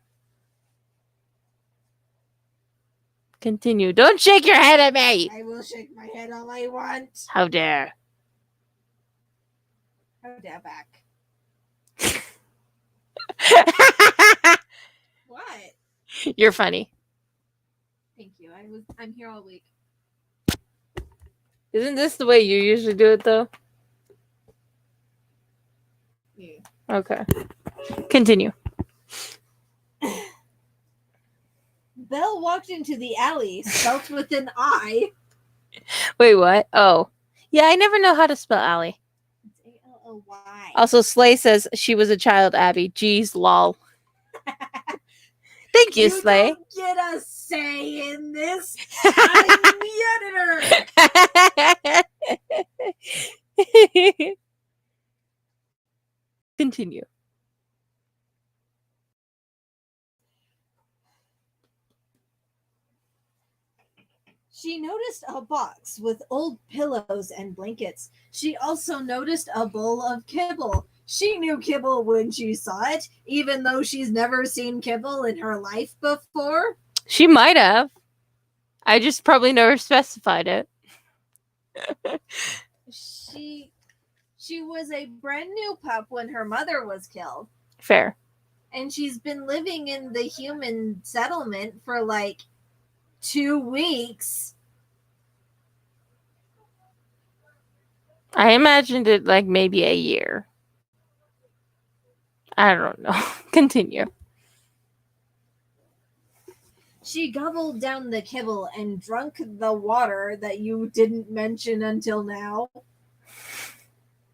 Continue. Don't shake your head at me! I will shake my head all I want. How dare. How dare back. What? You're funny. Thank you. I'm here all week. Isn't this the way you usually do it, though? Yeah. Okay. Continue. Belle walked into the alley, spelt with an I. Wait, what? Oh. Yeah, I never know how to spell Allie. It's ALLY. Also, Slay says she was a child, Abby. Jeez, lol. Thank you, Slay. Don't get a say in this. I'm the editor. Continue. She noticed a box with old pillows and blankets. She also noticed a bowl of kibble. She knew kibble when she saw it, even though she's never seen kibble in her life before. She might have. I just probably never specified it. She was a brand new pup when her mother was killed. Fair. And she's been living in the human settlement for like 2 weeks. I imagined it like maybe a year. I don't know. Continue. She gobbled down the kibble and drunk the water that you didn't mention until now.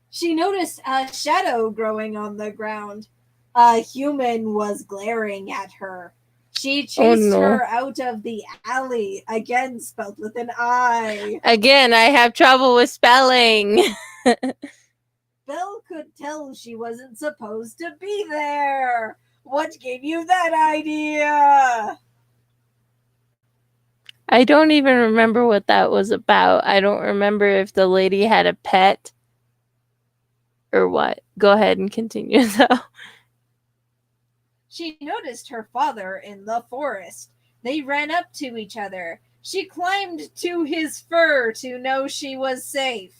She noticed a shadow growing on the ground. A human was glaring at her. She chased her out of the alley, again spelled with an I. Again, I have trouble with spelling. Belle could tell she wasn't supposed to be there. What gave you that idea? I don't even remember what that was about. I don't remember if the lady had a pet or what. Go ahead and continue, though. She noticed her father in the forest. They ran up to each other. She climbed to his fur to know she was safe.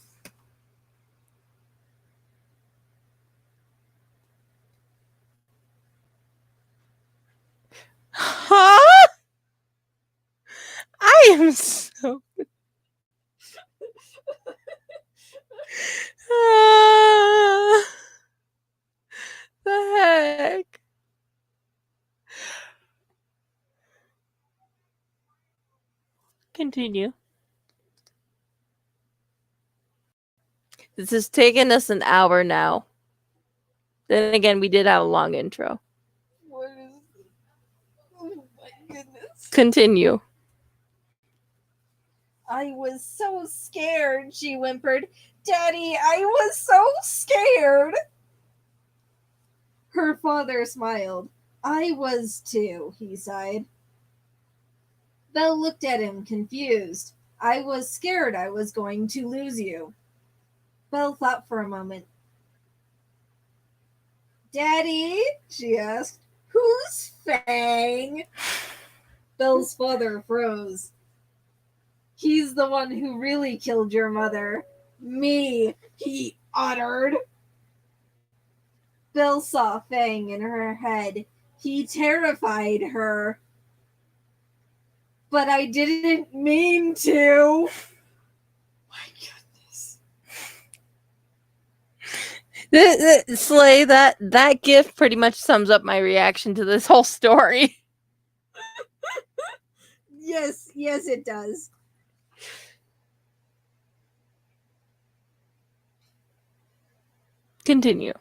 Huh? I am so... the heck? Continue. This has taken us an hour now. Then again, we did have a long intro. What is... Oh my goodness. Continue. I was so scared, she whimpered. Daddy, I was so scared. Her father smiled. I was too, he sighed. Belle looked at him, confused. I was scared I was going to lose you. Belle thought for a moment. Daddy, she asked, who's Fang? Belle's father froze. He's the one who really killed your mother. Me, he uttered. Belle saw Fang in her head. He terrified her. But I didn't mean to. My goodness. Slay, that gift pretty much sums up my reaction to this whole story. Yes, it does. Continue.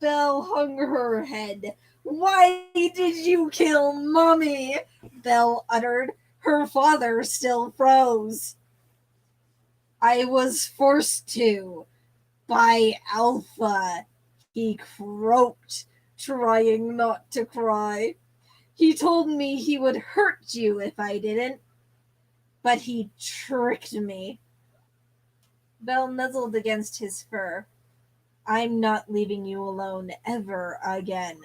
Belle hung her head. Why did you kill Mommy? Belle uttered. Her father still froze. I was forced to. By Alpha, he croaked, trying not to cry. He told me he would hurt you if I didn't, but he tricked me. Belle nuzzled against his fur. I'm not leaving you alone ever again,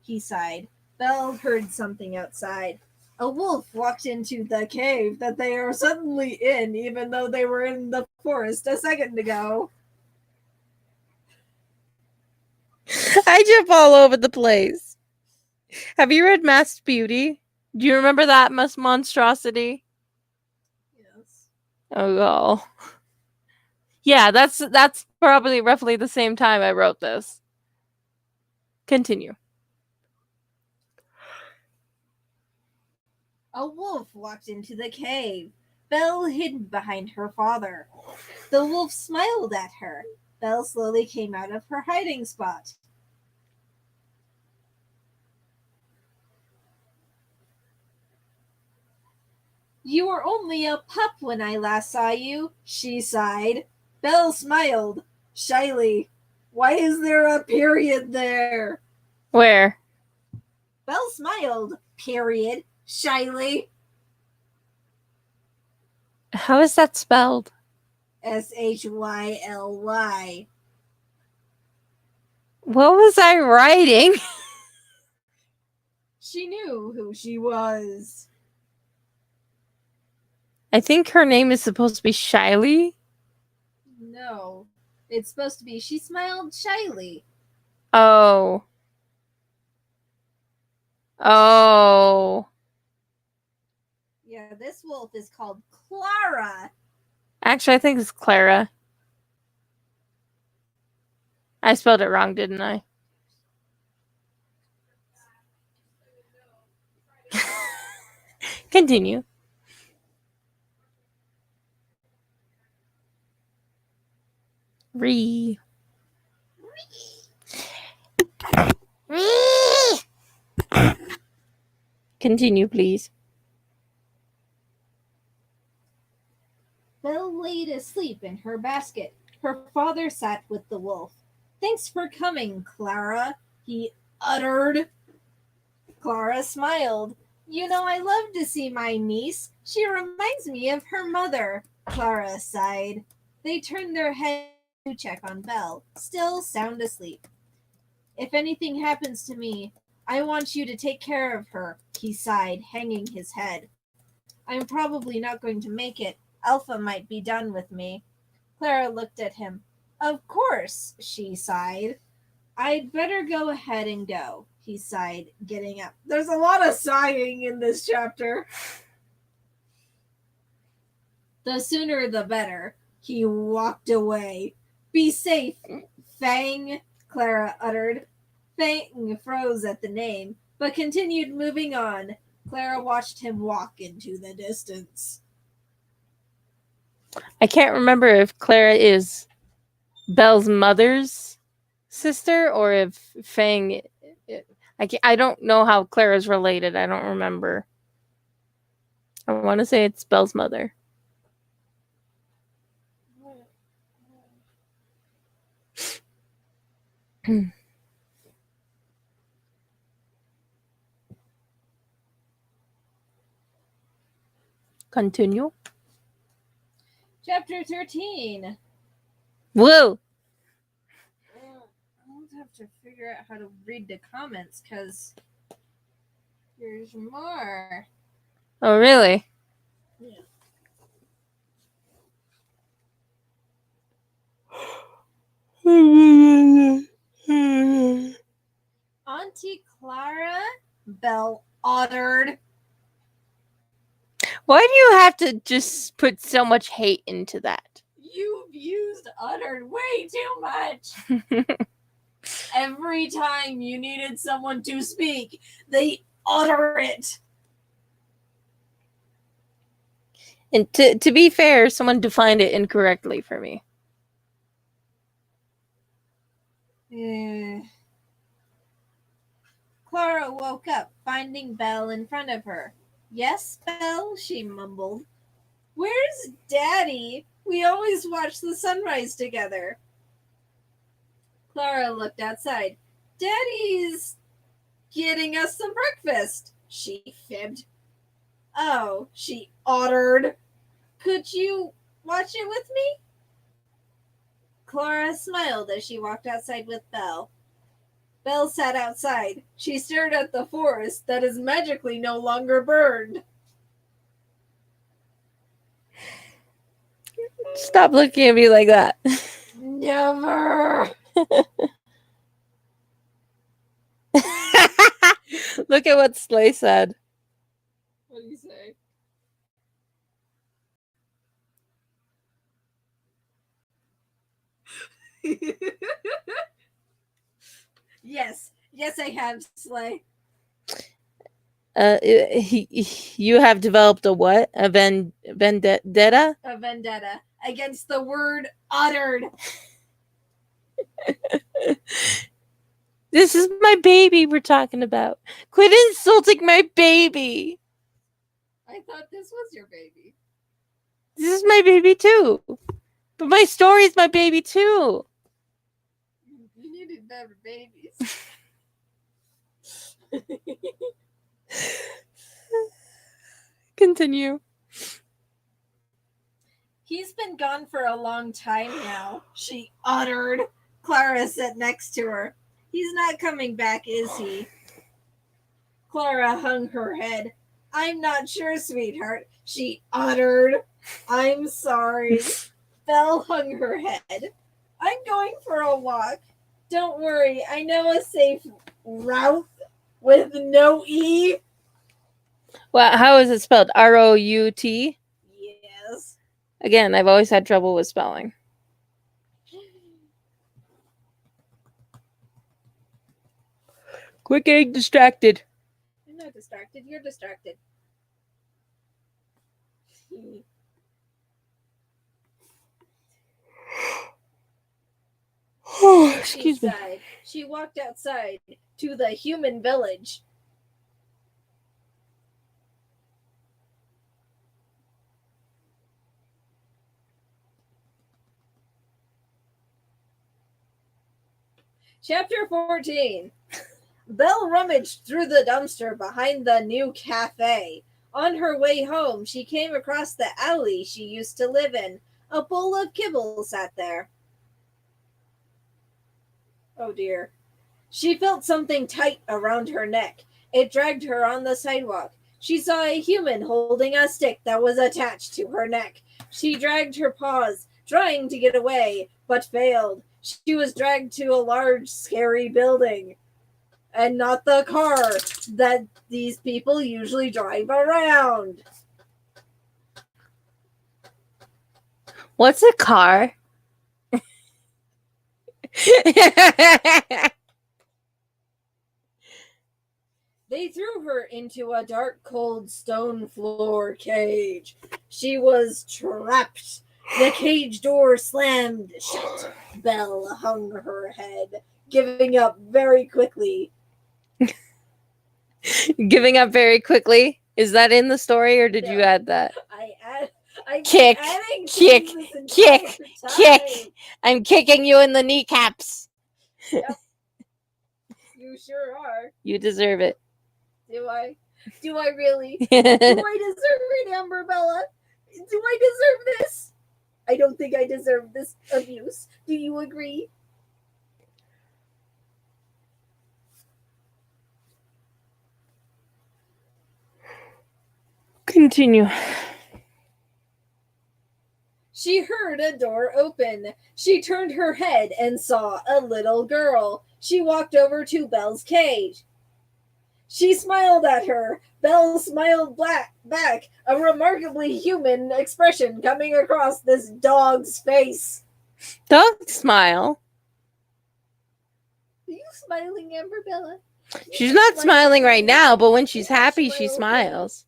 he sighed. Belle heard something outside. A wolf walked into the cave that they are suddenly in, even though they were in the forest a second ago. I jump all over the place. Have you read Masked Beauty? Do you remember that monstrosity? Yes. Oh, God. Yeah, that's probably roughly the same time I wrote this. Continue. A wolf walked into the cave. Belle hid behind her father. The wolf smiled at her. Belle slowly came out of her hiding spot. You were only a pup when I last saw you, she sighed. Belle smiled, shyly. Why is there a period there? Where? Belle smiled, period, shyly. How is that spelled? Shyly. What was I writing? She knew who she was. I think her name is supposed to be Shiley. No, it's supposed to be she smiled shyly. Oh. Oh. Yeah, this wolf is called Clara. Actually, I think it's Clara. I spelled it wrong, didn't I? Continue. Re. Continue, please. Belle laid asleep in her basket. Her father sat with the wolf. Thanks for coming, Clara, he uttered. Clara smiled. You know, I love to see my niece. She reminds me of her mother. Clara sighed. They turned their heads to check on Belle, still sound asleep. If anything happens to me, I want you to take care of her, he sighed, hanging his head. I'm probably not going to make it. Alpha might be done with me. Clara looked at him. Of course, she sighed. I'd better go ahead and go, he sighed, getting up. There's a lot of sighing in this chapter. The sooner the better. He walked away. Be safe, Fang, Clara uttered. Fang froze at the name, but continued moving on. Clara watched him walk into the distance. I can't remember if Clara is Belle's mother's sister or if Fang. I don't know how Clara's related. I don't remember. I want to say it's Belle's mother. Continue. Chapter 13. Whoa! I'll have to figure out how to read the comments because there's more. Oh, really? Yeah. Auntie Clara, Belle uttered. Why do you have to just put so much hate into that? You've used uttered way too much. Every time you needed someone to speak, they utter it. And to be fair, someone defined it incorrectly for me. Clara woke up, finding Belle in front of her. "Yes, Belle," she mumbled. "Where's Daddy? We always watch the sunrise together." Clara looked outside. "Daddy's getting us some breakfast," she fibbed. "Oh," she uttered. "Could you watch it with me?" Clara smiled as she walked outside with Belle. Belle sat outside. She stared at the forest that is magically no longer burned. Stop looking at me like that. Never. Look at what Slay said. What do you say? Yes, I have, Slay. You have developed a what? A vendetta? A vendetta against the word uttered. This is my baby we're talking about. Quit insulting my baby. I thought this was your baby. This is my baby too. But my story is my baby too. You needed better babies. Continue. "He's been gone for a long time now," she uttered. Clara sat next to her. "He's not coming back, is he?" Clara hung her head. "I'm not sure, sweetheart," she uttered. "I'm sorry." Belle hung her head. "I'm going for a walk. Don't worry, I know a safe route with no E." Well, how is it spelled? Rout? Yes. Again, I've always had trouble with spelling. Quit getting distracted. I'm not distracted. You're distracted. Oh, excuse me. Sighed. She walked outside to the human village. Chapter 14. Belle rummaged through the dumpster behind the new cafe. On her way home, she came across the alley she used to live in. A bowl of kibble sat there. Oh dear. She felt something tight around her neck. It dragged her on the sidewalk. She saw a human holding a stick that was attached to her neck. She dragged her paws, trying to get away, but failed. She was dragged to a large, scary building. And not the car that these people usually drive around. What's a car? They threw her into a dark, cold stone floor cage. She was trapped. The cage door slammed shut. Belle hung her head, giving up very quickly. Giving up very quickly. Is that in the story, or did you add that? I'm Kick, adding kick, things this kick, entire kick. time. I'm kicking you in the kneecaps. Yep. You sure are. You deserve it. Do I? Do I really? Do I deserve it, Amber Bella? Do I deserve this? I don't think I deserve this abuse. Do you agree? Continue. She heard a door open. She turned her head and saw a little girl. She walked over to Belle's cage. She smiled at her. Belle smiled back, a remarkably human expression coming across this dog's face. Don't smile. Are you smiling, Amber Bella? She's not smiling right now, but when she's happy, she smiles.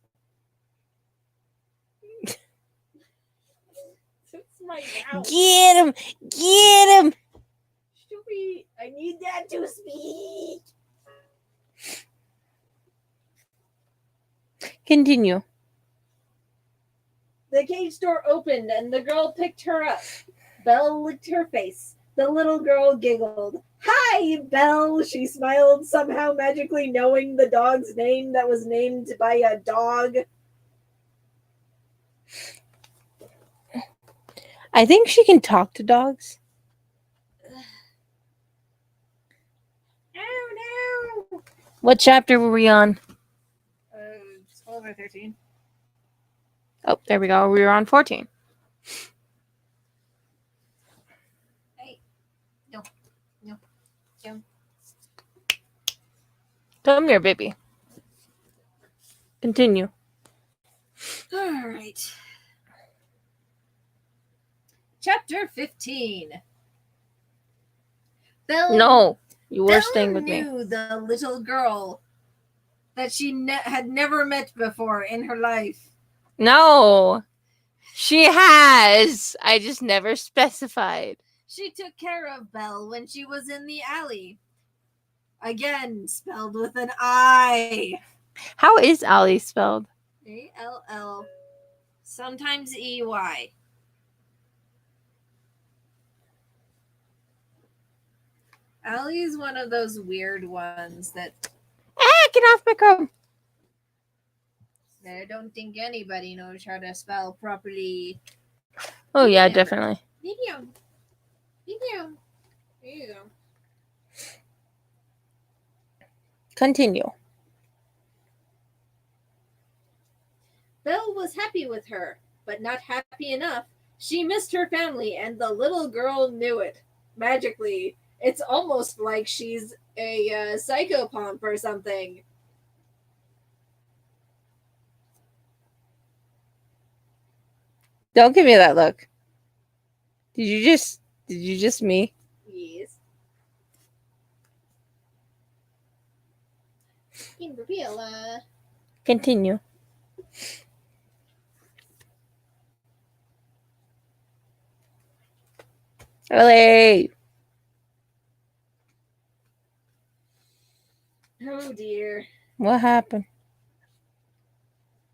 It's my mouth. Get him! Get him! I need that to speak. Continue. The cage door opened and the girl picked her up. Belle licked her face. The little girl giggled. Hi, Belle, she smiled, somehow magically knowing the dog's name that was named by a dog. I think she can talk to dogs. Oh, no. What chapter were we on? 12 or 13. Oh, there we go. We were on 14. Hey. No. Come here, baby. Continue. All right. Chapter 15. Belle, No, you were Belle staying with me. knew the little girl that she had never met before in her life. No, she has. I just never specified. She took care of Belle when she was in the alley. Again, spelled with an I. How is Allie spelled? A-L-L. Sometimes E-Y. Allie's one of those weird ones that Get off my comb. I don't think anybody knows how to spell properly. Oh, yeah, Yeah. definitely. Medium. There you go. Continue. Belle was happy with her, but not happy enough. She missed her family, and the little girl knew it. Magically, it's almost like she's a psychopomp or something. Don't give me that look. Did you just me? Yes. Gabriella. Continue. Ellie. Oh dear. What happened?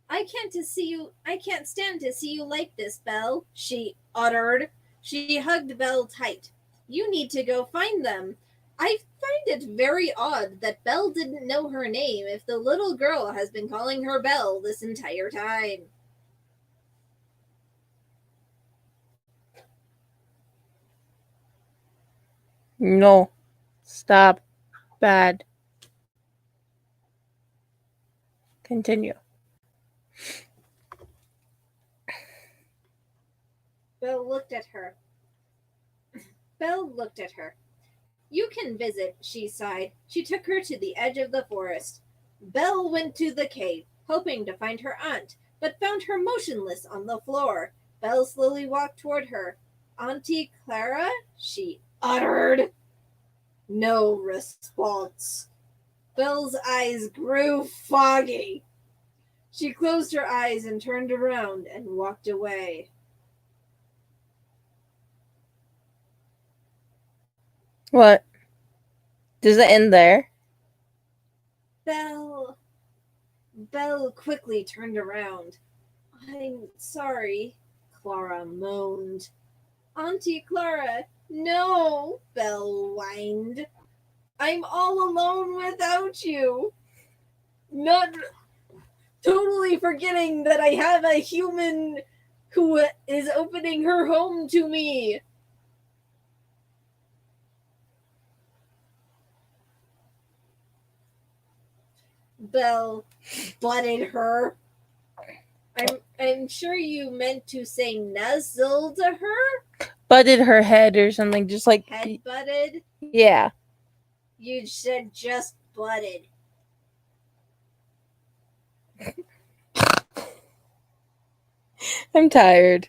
I can't stand to see you like this, Belle, she uttered. She hugged Belle tight. You need to go find them. I find it very odd that Belle didn't know her name if the little girl has been calling her Belle this entire time. No. Stop. Bad. Continue. Belle looked at her. You can visit, she sighed. She took her to the edge of the forest. Belle went to the cave, hoping to find her aunt, but found her motionless on the floor. Belle slowly walked toward her. Auntie Clara? She uttered. No response. Belle's eyes grew foggy. She closed her eyes and turned around and walked away. What? Does it end there? Belle quickly turned around. I'm sorry, Clara moaned. Auntie Clara, no, Belle whined. I'm all alone without you. Not totally forgetting that I have a human who is opening her home to me. Belle butted her. I'm sure you meant to say nuzzle to her? Butted her head or something, just like Head butted? yeah. You said just butted. I'm tired.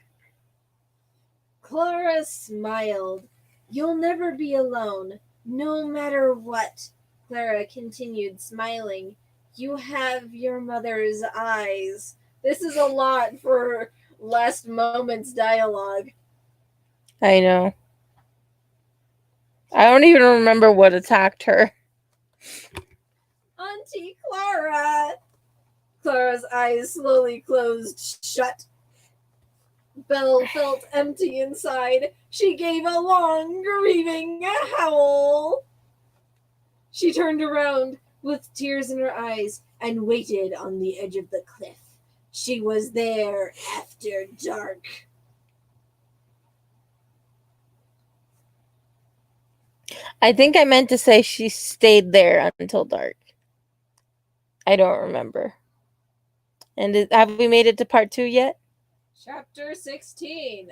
Clara smiled. You'll never be alone, no matter what. Clara continued smiling. You have your mother's eyes. This is a lot for last moment's dialogue. I know. I don't even remember what attacked her. Auntie Clara! Clara's eyes slowly closed shut. Belle felt empty inside. She gave a long, grieving howl. She turned around with tears in her eyes and waited on the edge of the cliff. She was there after dark. I think I meant to say she stayed there until dark. I don't remember. And have we made it to part 2 yet? Chapter 16.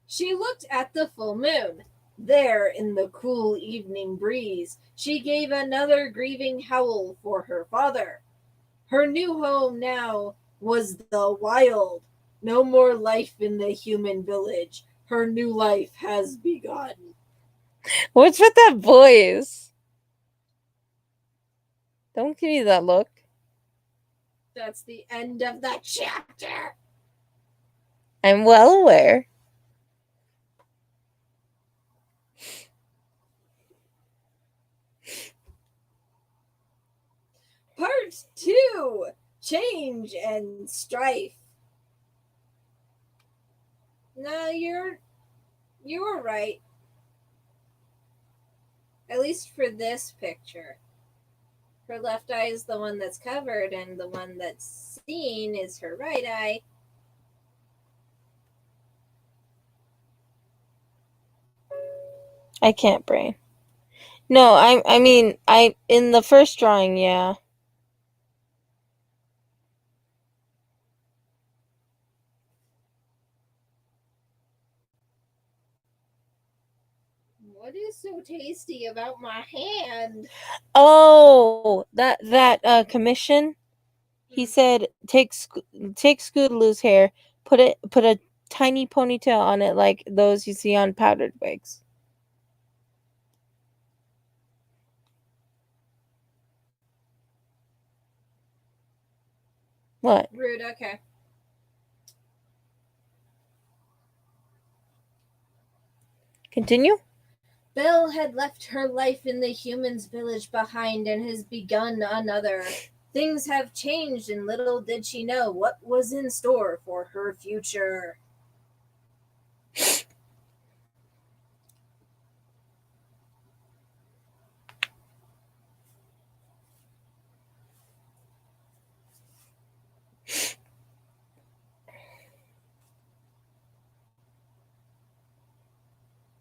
She looked at the full moon. There, in the cool evening breeze, she gave another grieving howl for her father. Her new home now was the wild. No more life in the human village. Her new life has begun. What's with that voice? Don't give me that look. That's the end of the chapter. I'm well aware. Part 2. Change and strife. No, you were right. At least for this picture. Her left eye is the one that's covered, and the one that's seen is her right eye. I can't brain. No, I mean in the first drawing, yeah. What is so tasty about my hand? Oh, that commission. He said take Scootaloo's hair, put a tiny ponytail on it like those you see on powdered wigs. What? Rude, okay. Continue? Belle had left her life in the humans' village behind and has begun another. Things have changed, and little did she know what was in store for her future.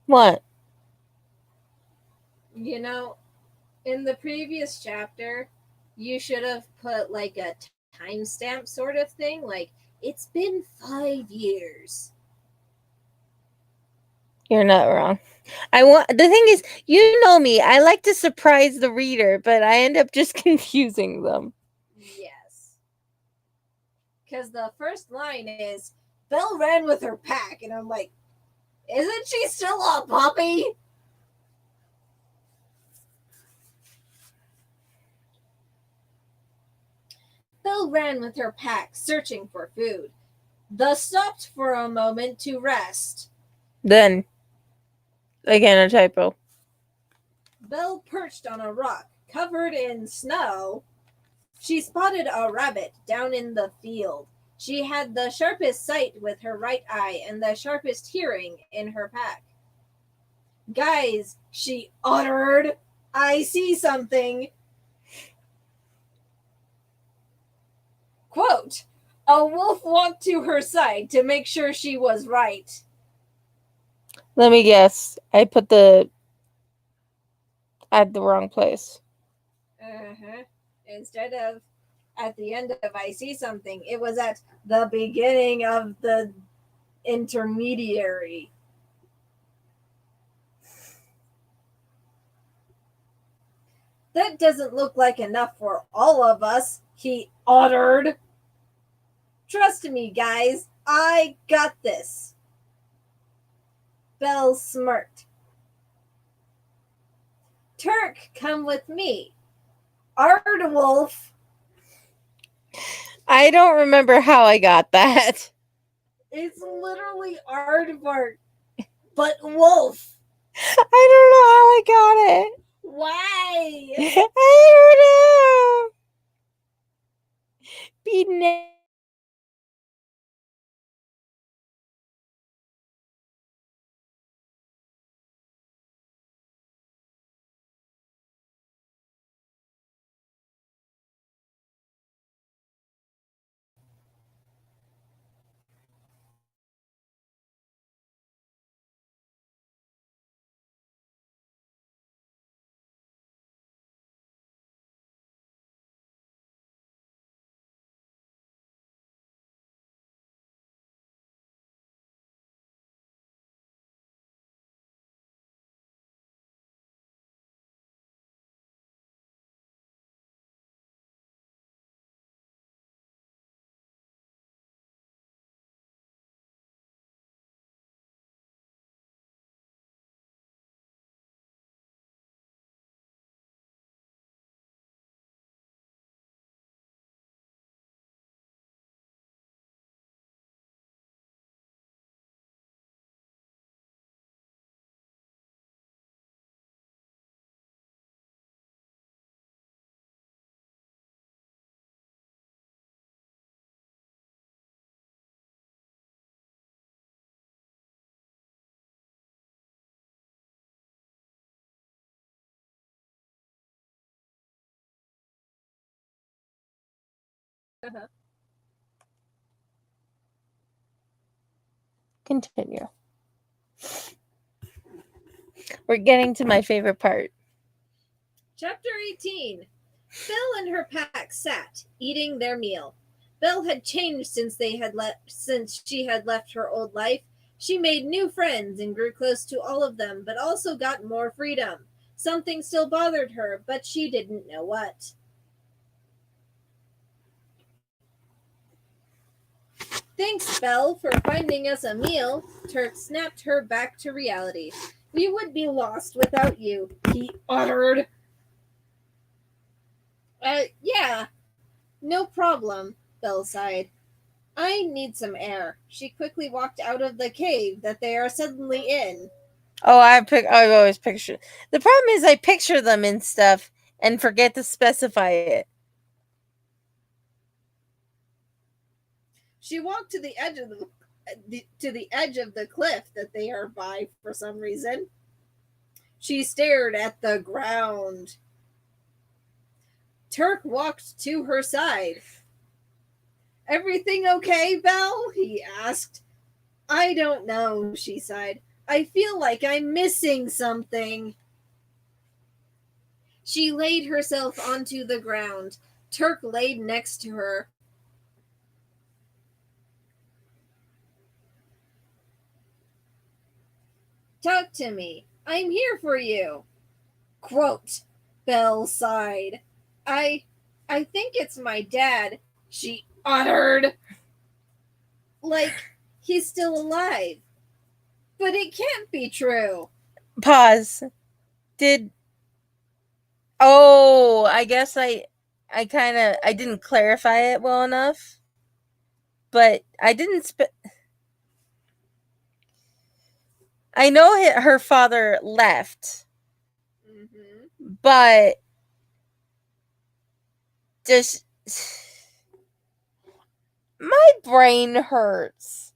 What? You know, in the previous chapter, you should have put like a timestamp sort of thing, like it's been 5 years. You're not wrong. The thing is, you know me, I like to surprise the reader, but I end up just confusing them. Yes. Because the first line is, Belle ran with her pack, and I'm like, isn't she still a puppy? Belle ran with her pack, searching for food. Thus stopped for a moment to rest. Then, again, a typo. Belle perched on a rock, covered in snow. She spotted a rabbit down in the field. She had the sharpest sight with her right eye and the sharpest hearing in her pack. Guys, she uttered, I see something. Quote, a wolf walked to her side to make sure she was right. Let me guess. I put the at the wrong place. Instead of at the end of I see something, it was at the beginning of the intermediary. That doesn't look like enough for all of us, he uttered. Trust me, guys, I got this. Belle smirked. Turk, come with me. Aardwolf. I don't remember how I got that. It's literally aardvark, but wolf. I don't know how I got it. Why? I don't know. Be Continue. We're getting to my favorite part. Chapter 18. Belle and her pack sat, eating their meal. Belle had changed since she had left her old life. She made new friends and grew close to all of them, but also got more freedom. Something still bothered her, but she didn't know what. Thanks, Belle, for finding us a meal. Turk snapped her back to reality. We would be lost without you, he uttered. Yeah, no problem, Belle sighed. I need some air. She quickly walked out of the cave that they are suddenly in. Oh, I've always pictured. The problem is I picture them and stuff and forget to specify it. She walked to the edge of the cliff that they are by for some reason. She stared at the ground. Turk walked to her side. Everything okay, Belle? He asked. I don't know, she sighed. I feel like I'm missing something. She laid herself onto the ground. Turk laid next to her. Talk to me. I'm here for you. Quote, Belle sighed. I think it's my dad, she uttered. Like, he's still alive. But it can't be true. Pause. Oh, I guess I didn't clarify it well enough. But I didn't I know her father left. Mm-hmm. But just my brain hurts.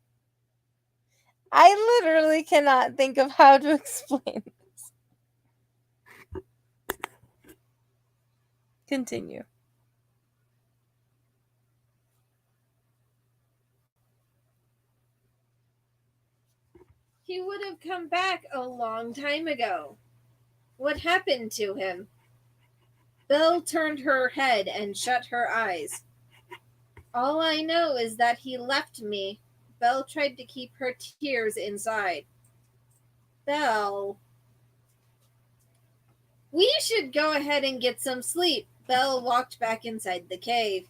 I literally cannot think of how to explain this. Continue. He would have come back a long time ago. What happened to him? Belle turned her head and shut her eyes. All I know is that he left me. Belle tried to keep her tears inside. Belle. We should go ahead and get some sleep. Belle walked back inside the cave.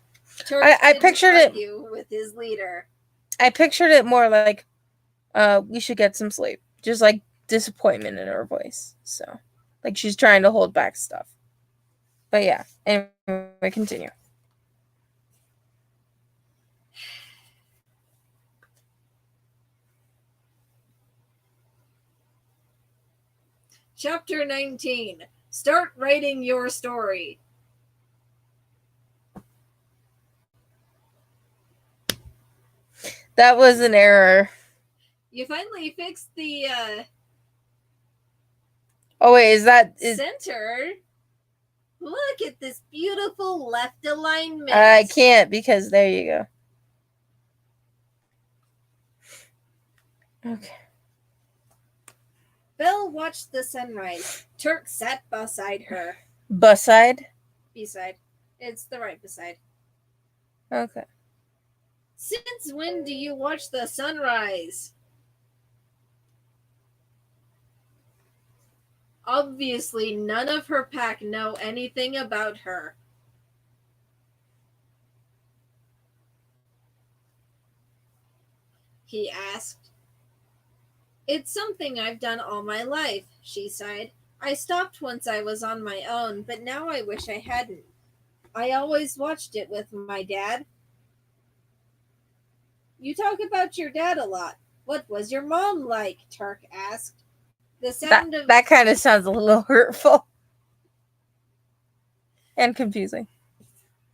Turk I pictured it with his leader. I pictured it more like we should get some sleep. Just like disappointment in her voice. So like she's trying to hold back stuff. But yeah, anyway, continue. Chapter 19. Start writing your story. That was an error. You finally fixed the Oh wait, is center. Look at this beautiful left alignment. I can't because there you go. Okay. Belle watched the sunrise. Turk sat beside her. Beside? Beside. It's the right beside. Okay. Since when do you watch the sunrise? Obviously, none of her pack know anything about her. He asked. It's something I've done all my life, she sighed. I stopped once I was on my own, but now I wish I hadn't. I always watched it with my dad. You talk about your dad a lot. What was your mom like? Turk asked. The sound of that kind of sounds a little hurtful and confusing.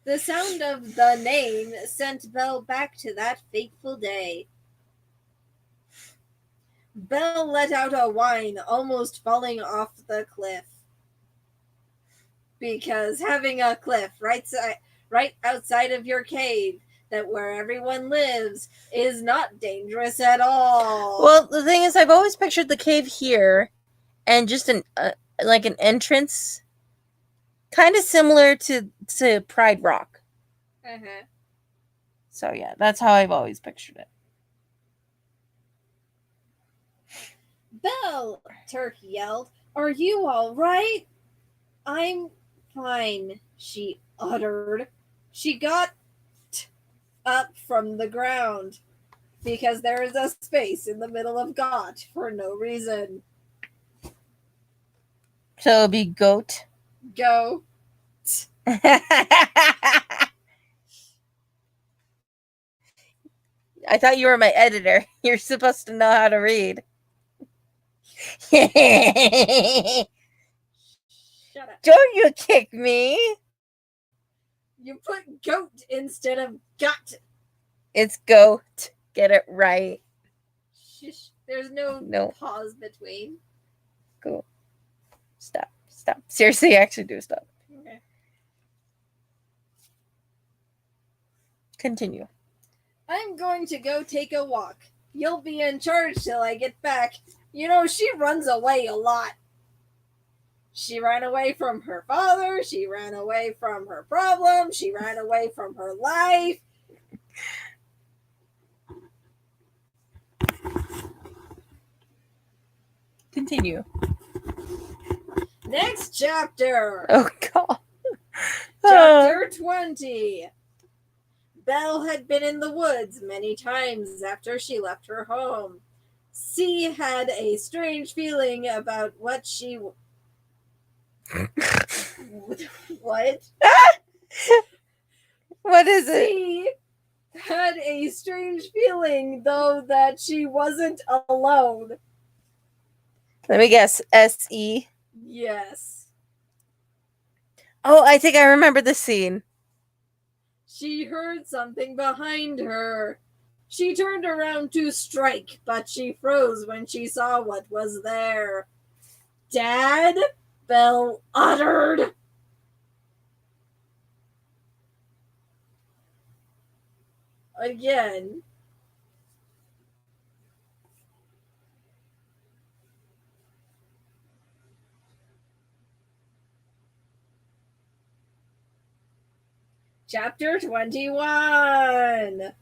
The sound of the name sent Belle back to that fateful day. Belle let out a whine, almost falling off the cliff. Because having a cliff right outside of your cave, that where everyone lives, is not dangerous at all. Well, the thing is, I've always pictured the cave here, and just like an entrance, kind of similar to Pride Rock. Uh-huh. So yeah, that's how I've always pictured it. Belle, Turk yelled, are you all right? I'm fine, she uttered. She got up from the ground because there is a space in the middle of got for no reason. So it'll be goat. Go. I thought you were my editor. You're supposed to know how to read. Shut up. Don't you kick me. You put goat instead of got. It's goat. Get it right. Shush. There's no pause between. Go. Stop. Seriously, actually do stop. Okay. Continue. I'm going to go take a walk. You'll be in charge till I get back. You know, she runs away a lot. She ran away from her father. She ran away from her problems. She ran away from her life. Continue. Next chapter. Oh, God. Chapter 20. Belle had been in the woods many times after she left her home. She had a strange feeling about what she... What? What is it? She had a strange feeling, though, that she wasn't alone. Let me guess. S-E. Yes. Oh, I think I remember the scene. She heard something behind her. She turned around to strike, but she froze when she saw what was there. Dad? Belle uttered. Again. Chapter 21.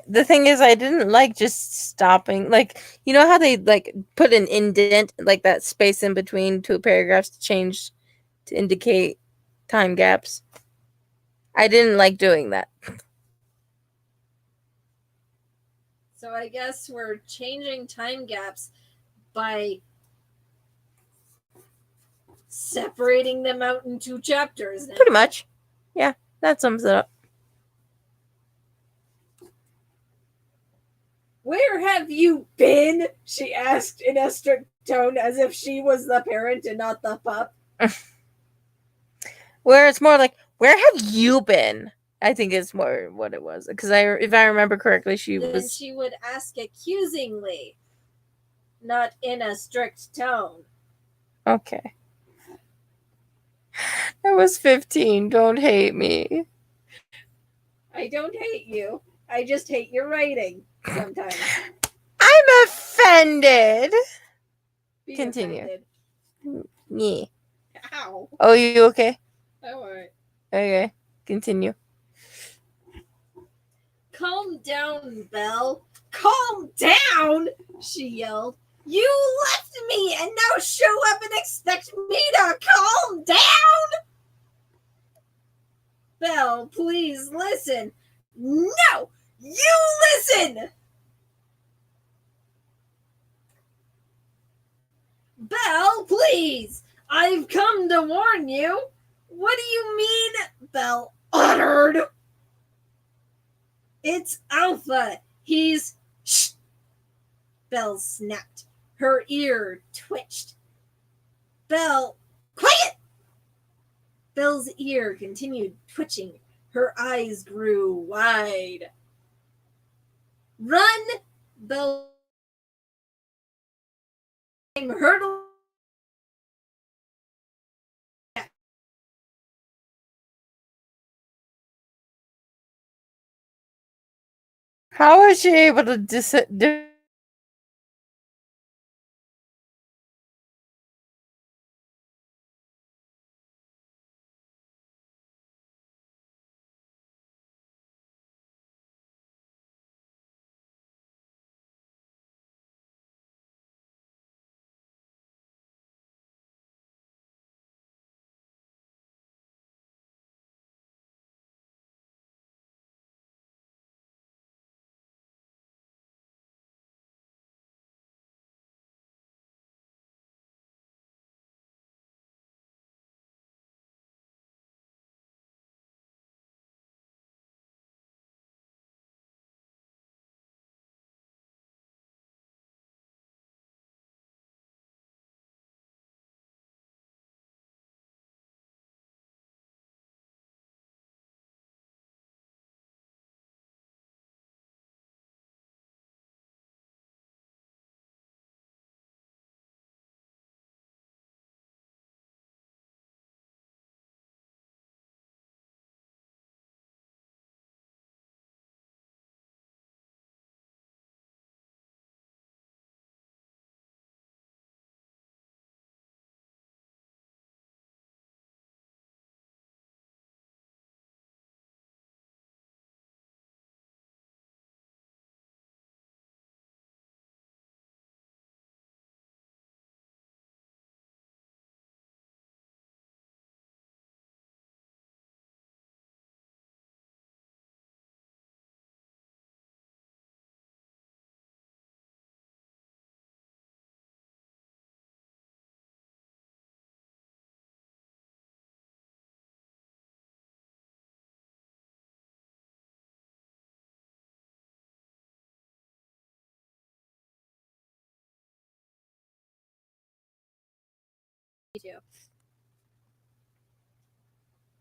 The thing is, I didn't like just stopping. Like, you know how they like put an indent, like that space in between two paragraphs to change to indicate time gaps? I didn't like doing that. So I guess we're changing time gaps by separating them out into chapters now. Pretty much. Yeah, that sums it up. Where have you been? She asked in a strict tone, as if she was the parent and not the pup. Where it's more like, where have you been? I think it's more what it was. Because if I remember correctly, Then she would ask accusingly, not in a strict tone. Okay. I was 15. Don't hate me. I don't hate you. I just hate your writing sometimes. I'm offended. Be Continue. offended. Yeah. Ow. Oh, you okay? Alright. Okay. Continue. Calm down, Belle. Calm down! She yelled. You left me and now show up and expect me to calm down? Belle, please listen. No! You listen! Belle, please! I've come to warn you. What do you mean? Belle uttered. It's Alpha. He's... Shh! Belle snapped. Her ear twitched. Belle, quiet! Belle's ear continued twitching. Her eyes grew wide. Run! Belle came hurtling. How was she able to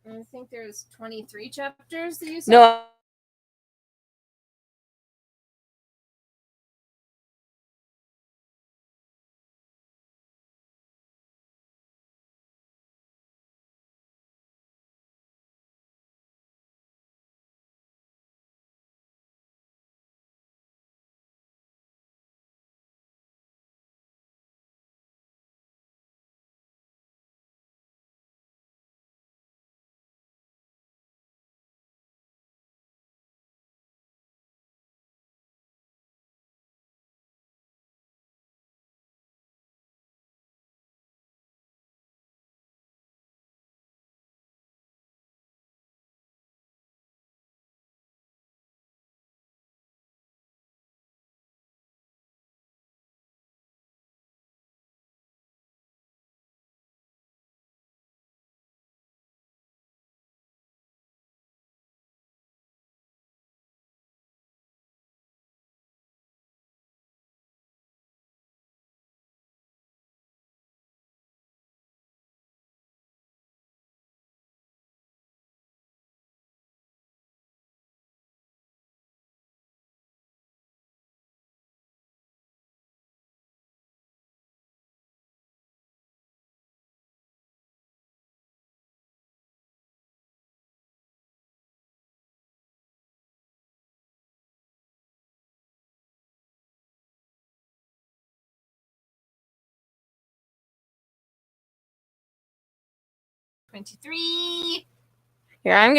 I think there's 23 chapters that you said. No, 23. Here, I'm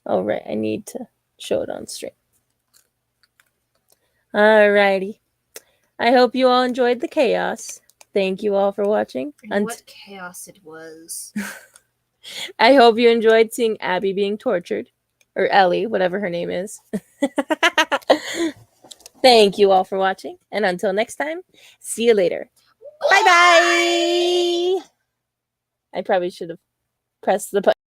Oh, right. I need to show it on stream. Alrighty. I hope you all enjoyed the chaos. Thank you all for watching. What chaos it was. I hope you enjoyed seeing Abby being tortured. Or Ellie, whatever her name is. Thank you all for watching. And until next time, see you later. Bye-bye. I probably should have pressed the button.